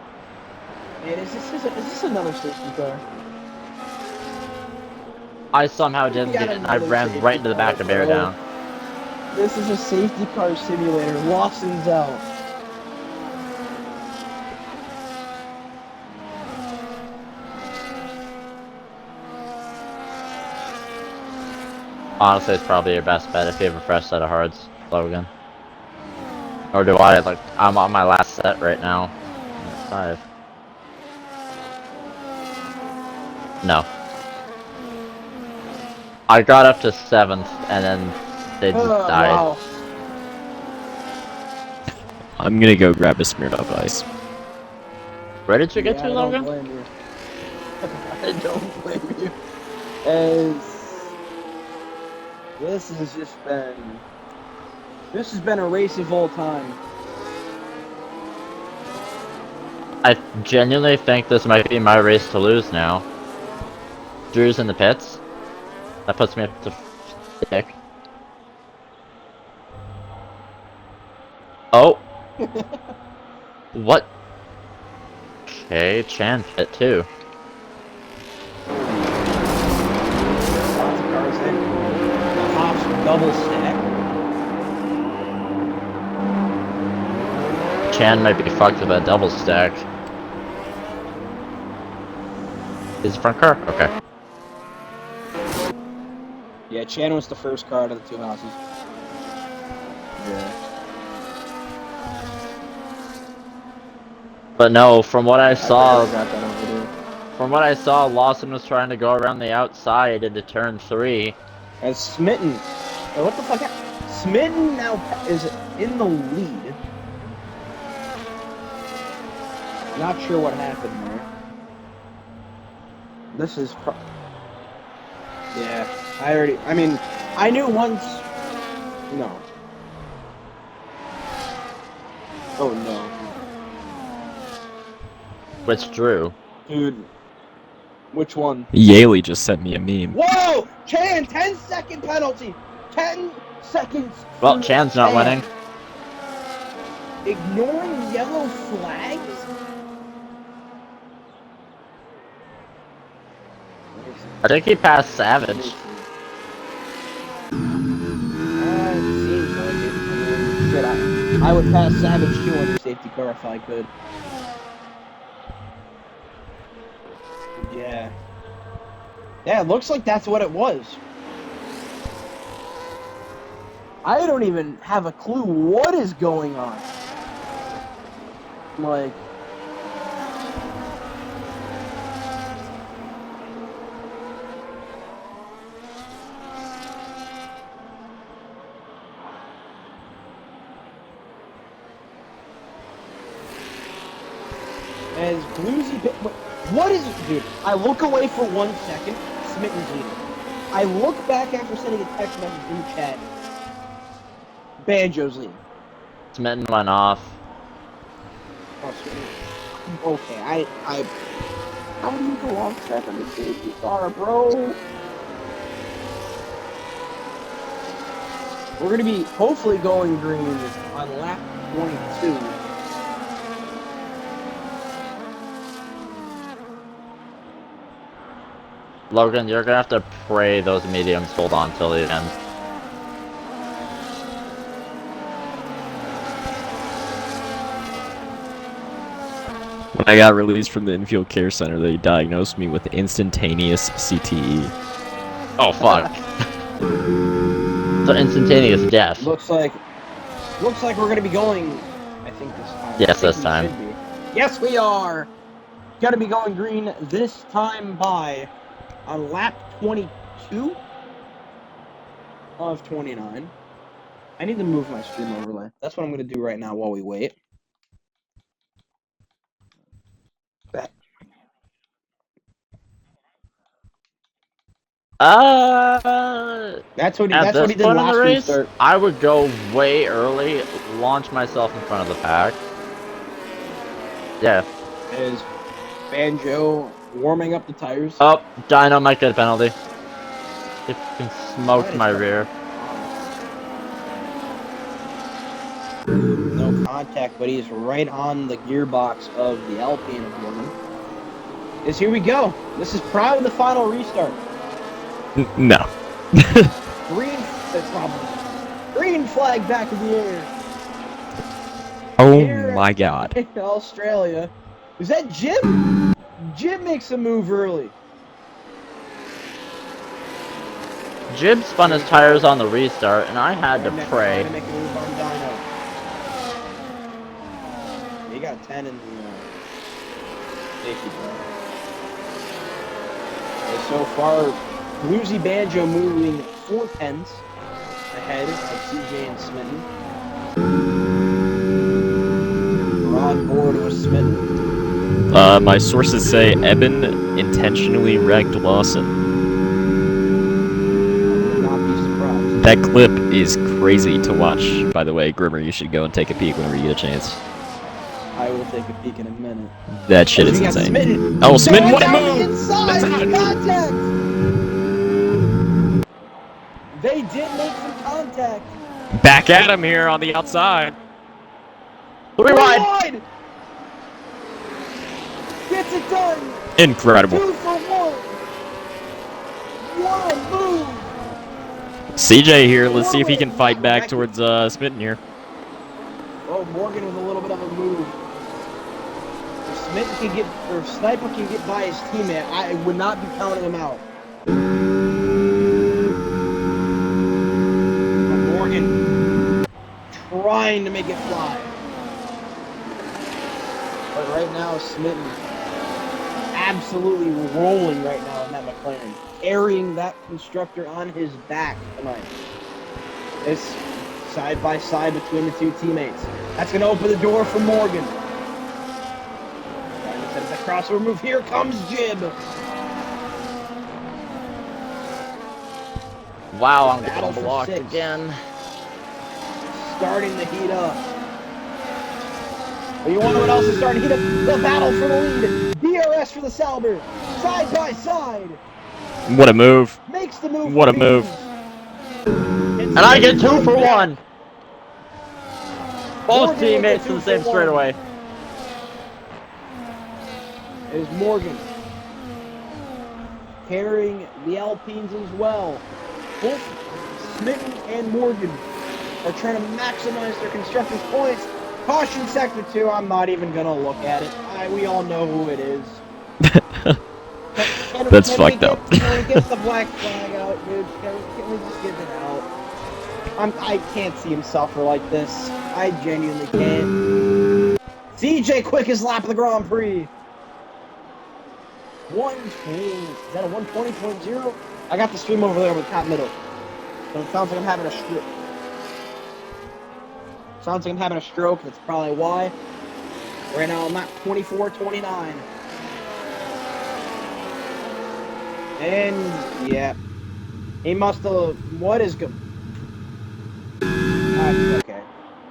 Man, is this another safety car? I somehow didn't get it, and I ran right into the back of Bear Down. This is a safety car simulator. Lawson's out. Honestly, it's probably your best bet if you have a fresh set of hards, Logan. Or do I? Like, I'm on my last set right now. 5. No. I got up to 7th, and then they just died. Wow. I'm gonna go grab a Smirnoff Ice. Where did you get Yeah, to, I Logan? don't blame you. I don't blame you. As this has been a race of all time. I genuinely think this might be my race to lose now. Drew's in the pits. That puts me up to 6. Oh! What? Okay, Chan pit too. Lots of cars in. The Hops double stack. Chan might be fucked with that double stack. Is it front car? Okay. Yeah, Chan was the first car out of the 2 houses. Yeah. But no, from what I I saw, got that over there. Lawson was trying to go around the outside into turn 3. As Smitten. Oh, what the fuck? Smitten now is in the lead. Not sure what happened there. This is yeah, I mean, I knew once... No. Oh no. Which Drew? Dude. Which one? Yaley just sent me a meme. Whoa! Chan, 10-second penalty! 10 seconds! Well, for Chan's not Chan. winning. Ignoring yellow flags? I think he passed Savage. It seems like it. I mean, shit, I would pass Savage too on the safety car if I could. Yeah. Yeah, it looks like that's what it was. I don't even have a clue what is going on. Like... As Bluesy... What is it, dude? I look away for 1 second, Smitten's leading. I look back after sending a text message in the chat. Banjo's leading. Smitten went off. Oh, Smitten. Okay, how do you go off second to safety car, bro? We're gonna be hopefully going green on lap 22. Logan, you're gonna have to pray those mediums hold on till the end. When I got released from the infield care center, they diagnosed me with instantaneous CTE. Oh fuck. So instantaneous death. Looks like we're gonna be going. I think this time. Yes, I think this we time. should be. Yes, we are. Gonna be going green this time by on lap 22 of 29. I need to move my stream overlay. That's what I'm gonna do right now while we wait. Back. That's what he At this did point in last the race, restart. I would go way early, launch myself in front of the pack. Yeah. Is Banjo warming up the tires? Oh, Dino might get a penalty. If you can smoke my rear. No contact, but he's right on the gearbox of the Alpine of Morgan. Here we go. This is probably the final restart. No. Green flag back in the air. Oh Here my god. in Australia. Is that Jim? Jim makes a move early. Jib spun his tires on the restart, and I had to pray. Trying to make a move on Dino. He got 10 in the safety car. Okay, so far, Bluesy Banjo moving 4 tenths ahead of CJ and Smitten. We're on board with Smitten. My sources say Eben intentionally wrecked Lawson. I would not be surprised. That clip is crazy to watch, by the way. Grimmer, you should go and take a peek whenever you get a chance. I will take a peek in a minute. That shit Oh, is we got insane. Smitten. Oh, Smitten, what a Going down the move! inside, That's contact! They did make some contact. Back at him here on the outside. Three wide! Gets it done. Incredible. 2 for 1. What a move. CJ here, let's see if he can fight back towards Smitten here. Oh, Morgan with a little bit of a move. If Smitten can get, or if Sniper can get by his teammate, I would not be counting him out. But Morgan trying to make it fly. But right now, Smitten absolutely rolling right now in that McLaren, carrying that constructor on his back tonight. It's side by side between the two teammates. That's going to open the door for Morgan. Trying to set the crossover move. Here comes Jib. Wow, I'm Battle getting for blocked 6. again. Starting to heat up. But you want to know what else is starting to heat up? The battle for the lead. DRS for the Sauber. Side by side. What a move. Makes the move. What a move. And I get 2 for 1! Both Morgan teammates with in the same 2 for 1. straightaway. Is Morgan carrying the Alpines as well. Both Smitten and Morgan are trying to maximize their constructors' points. Caution sector 2, I'm not even going to look at it. We all know who it is. That's fucked up. Can we get the black flag out, dude? Can we just get it out? I can't see him suffer like this. I genuinely can't. CJ, quickest lap of the Grand Prix. 120. Is that a 120.0? I got the stream over there with top middle. So it sounds like I'm having a stroke. Sounds like I'm having a stroke. That's probably why. Right now I'm at 24.29. And yeah, he must have. What is good? Okay.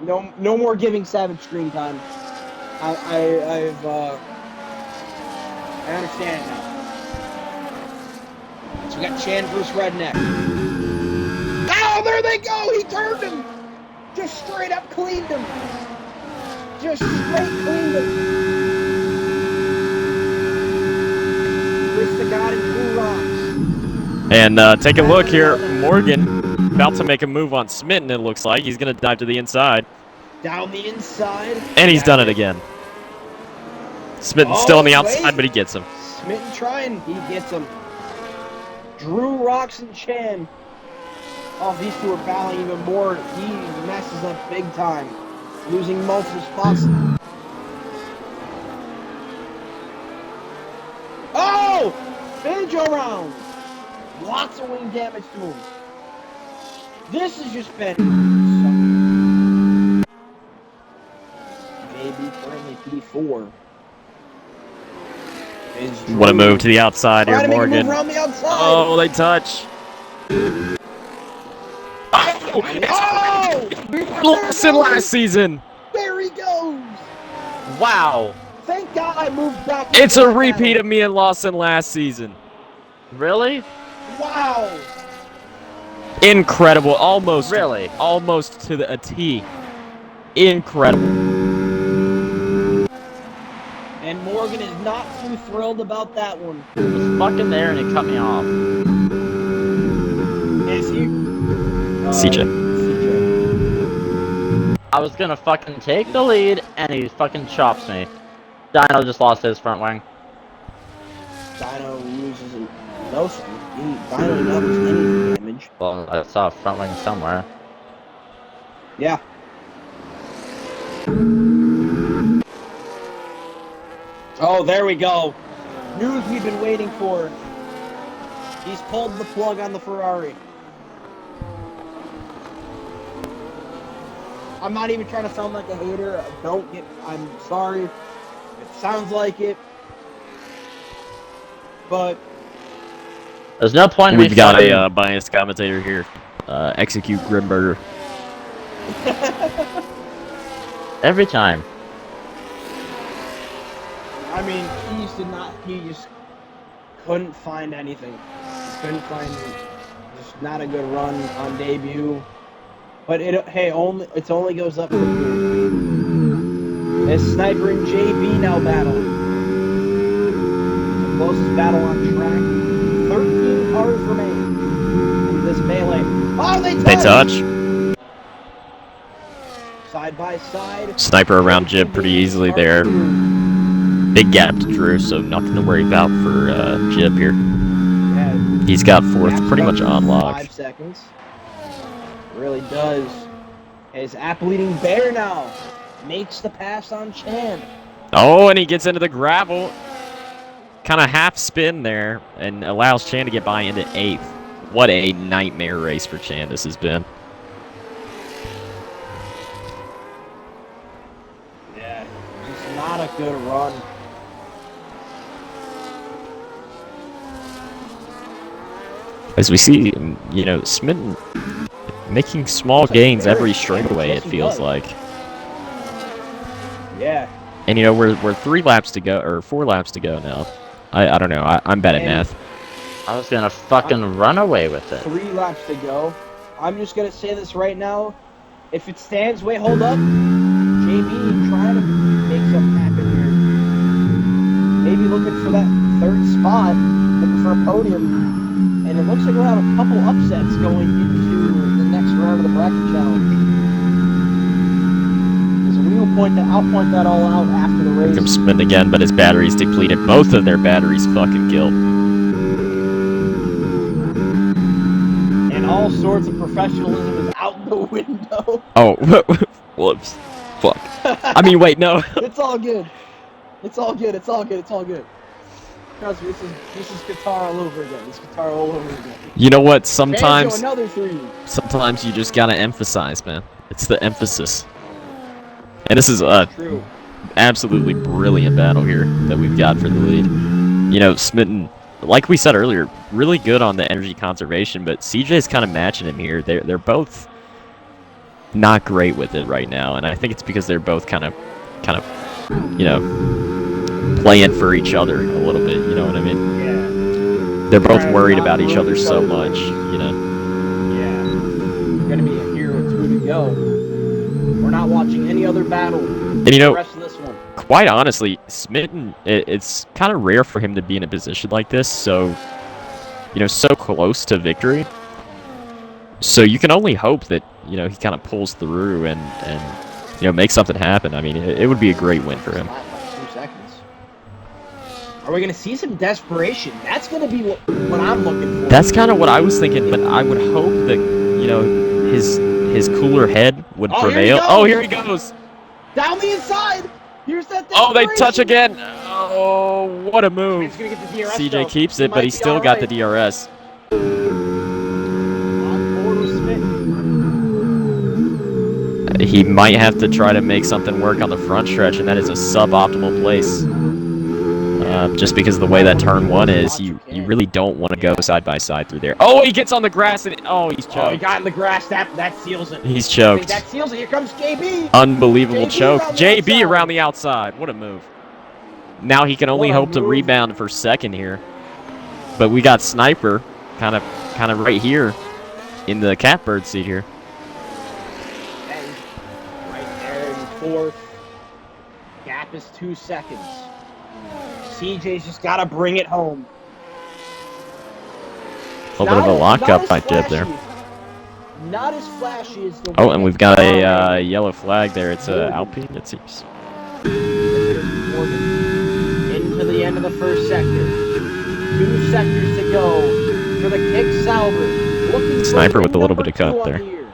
No more giving Savage screen time. I understand it now. So we got Chan versus Redneck. Oh, there they go! He turned him! Just straight up cleaned him! Just straight cleaned him! Chris the God in Blue Rocks. And take a look here. Morgan about to make a move on Smitten, it looks like. He's going to dive to the inside. Down the inside. And he's done it again. Smitten's still on the outside, wait. but he gets him. Smitten trying, he gets him. Drew, Rocks, and Chan. Oh, these two are battling even more. He messes up big time. Losing multiple spots. Oh! Banjo round! Lots of wing damage to him. This has just been maybe currently P4. What a move to the outside here, Morgan. Around the outside. Oh, they touch. Oh! Lawson last season. There he goes. Wow. Thank God I moved back. It's a repeat of me and Lawson last season. Really? Wow. Incredible. Almost. Really? Almost to a T. Incredible. And Morgan is not too thrilled about that one. He was fucking there and he cut me off. Is he? CJ. I was gonna fucking take the lead and he fucking chops me. Dino just lost his front wing. Dino loses nothing. Dino never does any damage. Well, I saw a front wing somewhere. Yeah. Oh, there we go. News we've been waiting for. He's pulled the plug on the Ferrari. I'm not even trying to sound like a hater. I'm sorry. It sounds like it. But There's no point in We've me got fucking- a biased commentator here. Execute Grimburger. Every time. I mean, he just couldn't find anything. Couldn't find just not a good run on debut. But it only goes up from here. As Sniper and JB now battle. The closest battle on track. 13 cars remain in this melee. Oh, they touch! Side by side. Sniper around Jib pretty easily there. Big gap to Drew, so nothing to worry about for Jib here. Yeah, He's got fourth That's pretty much about on lock. 5 seconds. Really does. His app-leading Bear now makes the pass on Chan. Oh, and he gets into the gravel. Kind of half spin there and allows Chan to get by into 8th. What a nightmare race for Chan this has been. Yeah, just not a good run. As we see, you know, Smitten making small gains every straightaway, Yes, it he feels does. like. Yeah. And, you know, we're 3 laps to go, or 4 laps to go now. I don't know. I'm bad at And- math. I was gonna fucking run away with it. 3 laps to go. I'm just gonna say this right now. If it stands, wait, hold up. JB trying to make something happen here. Maybe looking for that 3rd spot. Looking for for a podium, and it looks like we'll have a couple upsets going into the next round of the bracket challenge. I'll point that all out after the race. Come spin again, but his battery's depleted. Both of their batteries fucking killed. And all sorts of professionalism is out the window. Oh, whoops. Fuck. I mean, wait, no. It's all good. It's all good. It's all good. It's all good. Trust me, this is guitar all over again. This guitar all over again. You know what? Banjo, another 3. Sometimes you just gotta emphasize, man. It's the emphasis. And this is a True. absolutely brilliant battle here that we've got for the lead. You know, Smitten, like we said earlier, really good on the energy conservation, but CJ's kind of matching him here. They're both not great with it right now, and I think it's because they're both kind of, you know, playing for each other a little bit. You know what I mean? Yeah. They're both worried about each other so much. You know. Yeah. We're gonna be a hero 2 to go. We're not watching any other battle. And you know, the rest of this one. quite honestly, Smitten, it's kind of rare for him to be in a position like this, so, you know, so close to victory. So you can only hope that, you know, he kind of pulls through and you know, makes something happen. I mean, it would be a great win for him. By 2 seconds. Are we going to see some desperation? That's going to be what I'm looking for. That's kind of what I was thinking, but I would hope that, you know, his cooler head would prevail. Oh, here he goes! Down the inside! Here's that Oh, they touch desperation. again! Oh, what a move! He's gonna get the DRS CJ though. keeps He it, but might he's be still all got the right. DRS. On board with Smith. He might have to try to make something work on the front stretch, and that is a suboptimal place. Just because of the way that turn 1 is, you really don't want to go side by side through there. Oh, he gets on the grass and he's choked. Oh, he got in the grass. That seals it. He's I think choked. that seals it. Here comes JB. Unbelievable JB choke. around the JB outside. around the outside. What a move. Now he can only What a hope to move. rebound for second here. But we got Sniper kind of right here in the catbird seat here. And right there in 4th. Gap is 2 seconds. CJ's just got to bring it home. A little bit of a lockup by Jeb there. Not as flashy as the Oh, and we've got a yellow flag there. It's Alpine, it seems. Into the end of the first sector. 2 sectors to go for the Kick Sauber. Looking for Sniper with a little number bit of cut 2 on there. the year.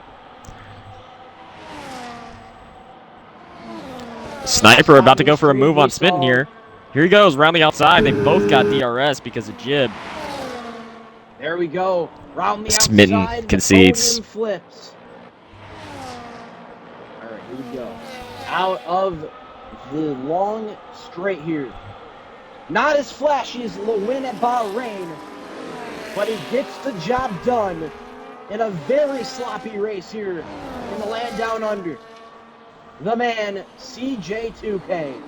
Sniper about to go for a move on We saw- Smitten here. Here he goes, around the outside. They both got DRS because of Jib. There we go. Round the Smitten outside. the concedes. podium flips. All right, here we go. Out of the long straight here. Not as flashy as the win at Bahrain, but he gets the job done in a very sloppy race here in the land down under. The man, CJ2K.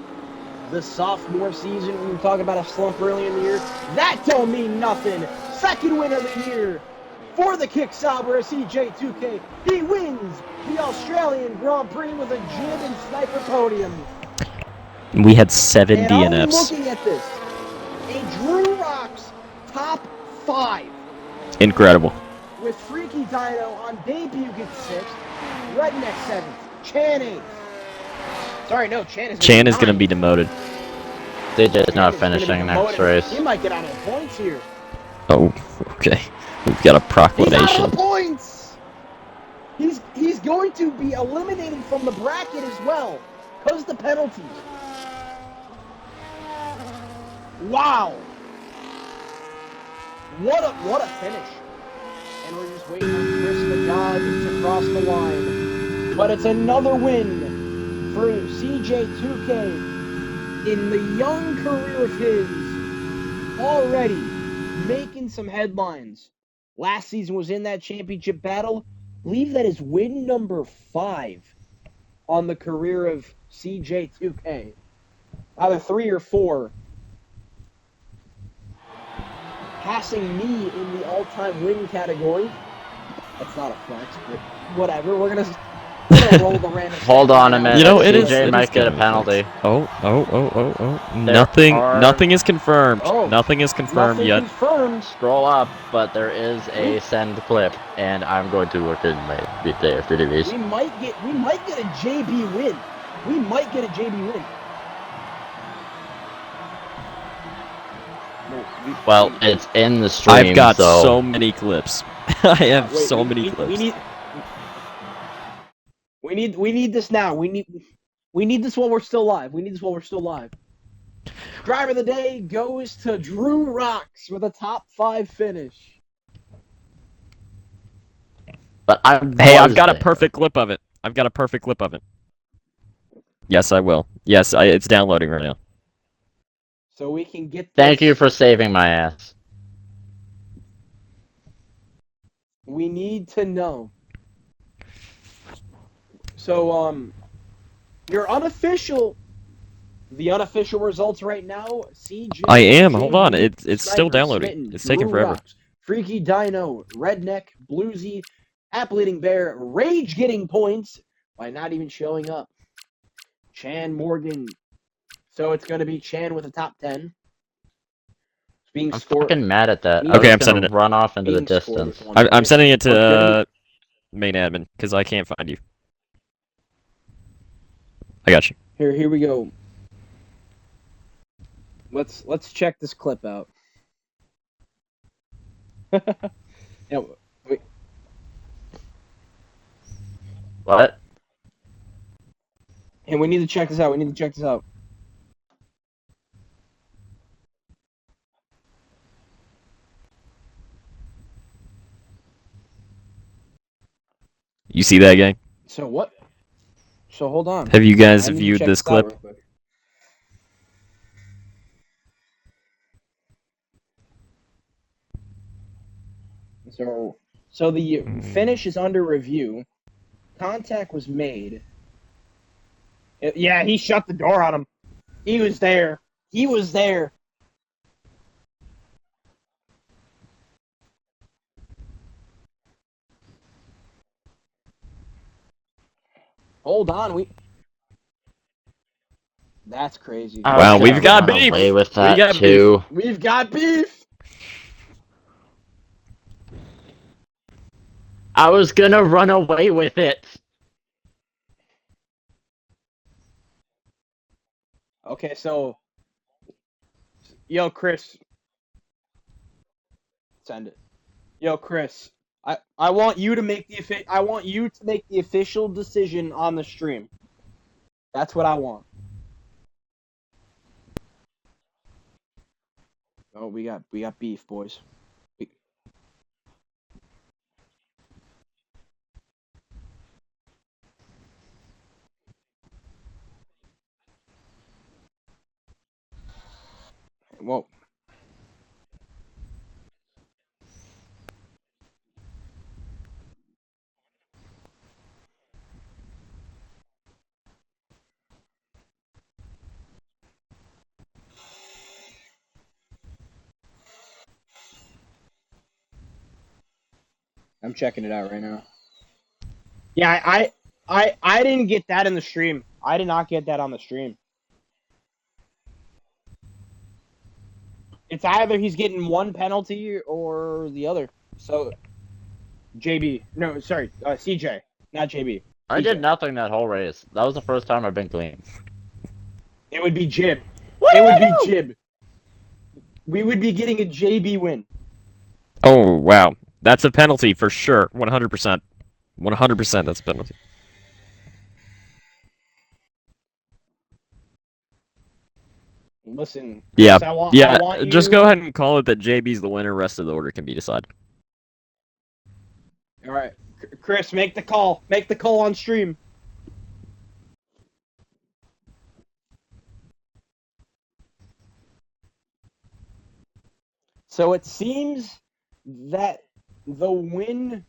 The sophomore season, we were talking about a slump early in the year. That don't mean nothing. Second win of the year for the Kick Sauber CJ2K. He wins the Australian Grand Prix with a Jib and Sniper podium. We had 7 And I'm DNFs. looking at this. A Drew Rocks top 5 Incredible. with Freaky Dino on debut gets 6th. Redneck 7th. Chan 8th. Sorry, no, Chan is Chan is going to 9th. be demoted. CJ's not Chan is gonna finishing be next demoted. race. He might get out of the points here. Oh, okay. We've got a He's out proclamation. of the points. He's going to be eliminated from the bracket as well, cause the penalties. Wow. What a finish. And we're just waiting on Chris Madod to cross the line. But it's another win for CJ2K in the young career of his, already making some headlines. Last season was in that championship battle. I believe that is win number 5 on the career of CJ2K. Either 3 or 4. Passing me in the all-time win category. That's not a flex, but whatever. We're gonna I'm gonna roll the random. Hold on a stat minute. You know, it line. is- CJ it might is get a kinda penalty. Oh. There Nothing, are- nothing is confirmed. Oh, Nothing is confirmed Nothing yet. confirmed. Scroll up, but there is a send clip, and I'm going to look in my video after this. We might get a JB win. We might get a JB win. No, Well, it's in the stream, I've got so... so many clips. I have wait, so we- many we- clips. We need this now. We need this while we're still live. We need this while we're still live. Driver of the day goes to Drew Rocks with a top 5 finish. But I Hey, was I've got a there. perfect clip of it. I've got a perfect clip of it. Yes, I will. Yes, it's downloading right now. So we can get this. Thank you for saving my ass. We need to know. So the unofficial results right now, CJ. I am. Hold on. JB, It's still Sniper, downloading. Smitten, It's taking Drew forever. Rocks, Freaky Dino, Redneck, Bluesy, Apple Eating Bear, Rage getting points by not even showing up. Chan Morgan. So it's going to be Chan with a top 10. It's being I'm scored. fucking mad at that. Okay, I was I'm gonna sending it. run off into the being scored distance. with one I'm point. sending it What's gonna to main admin because I can't find you. I got you. Here we go. Let's check this clip out. Yeah, wait. What? Hey, we need to check this out. You see that, gang? So what? So hold on. Have you guys I need to viewed check this out clip? real quick. So the finish is under review. Contact was made. Yeah, he shut the door on him. He was there. Hold on, That's crazy. I Wow, was we've gonna got run beef. away with We that got beef. too. We've got beef. I was gonna run away with it. Okay, so yo, Chris, send it. Yo, Chris, I want you to make the official decision on the stream. That's what I want. Oh, we got beef, boys. Whoa. I'm checking it out right now. Yeah, I didn't get that in the stream. I did not get that on the stream. It's either he's getting one penalty or the other. So, JB. No, sorry, CJ, not JB. I CJ. did nothing that whole race. That was the first time I've been clean. It would be Jib. It would be Jib. We would be getting a JB win. Oh, wow. That's a penalty for sure. 100%. 100% that's a penalty. Listen. Yeah. Chris, I want Just you... go ahead and call it that JB's the winner. Rest of the order can be decided. All right, Chris, make the call. Make the call on stream. So it seems that the win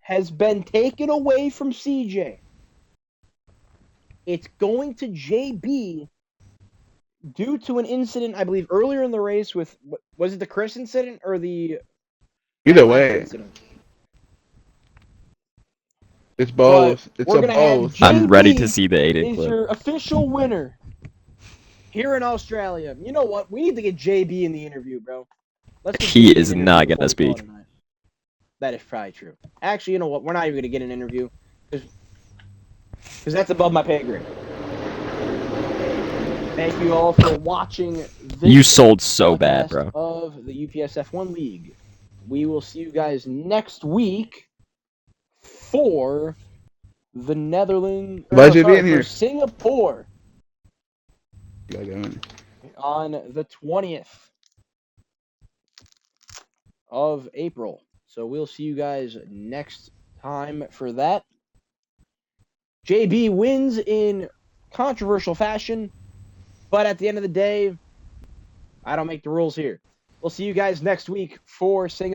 has been taken away from CJ. It's going to JB due to an incident, I believe, earlier in the race with, was it the Chris incident or the Either way, incident? It's both. It's we're a gonna have both. I'm ready to JB see the 8 is clip. your official winner here in Australia. You know what? We need to get JB in the interview, bro. Let's get He JB is an not interview gonna before we call speak. it a night. That is probably true. Actually, you know what? We're not even gonna get an interview because that's above my pay grade. Thank you all for watching this You sold so bad, podcast bro. of the UPS F1 League. We will see you guys next week for the Netherlands. Glad No, you sorry, being for here. Singapore Yeah, yeah. on the 20th of April. So we'll see you guys next time for that. JB wins in controversial fashion, but at the end of the day, I don't make the rules here. We'll see you guys next week for Singapore.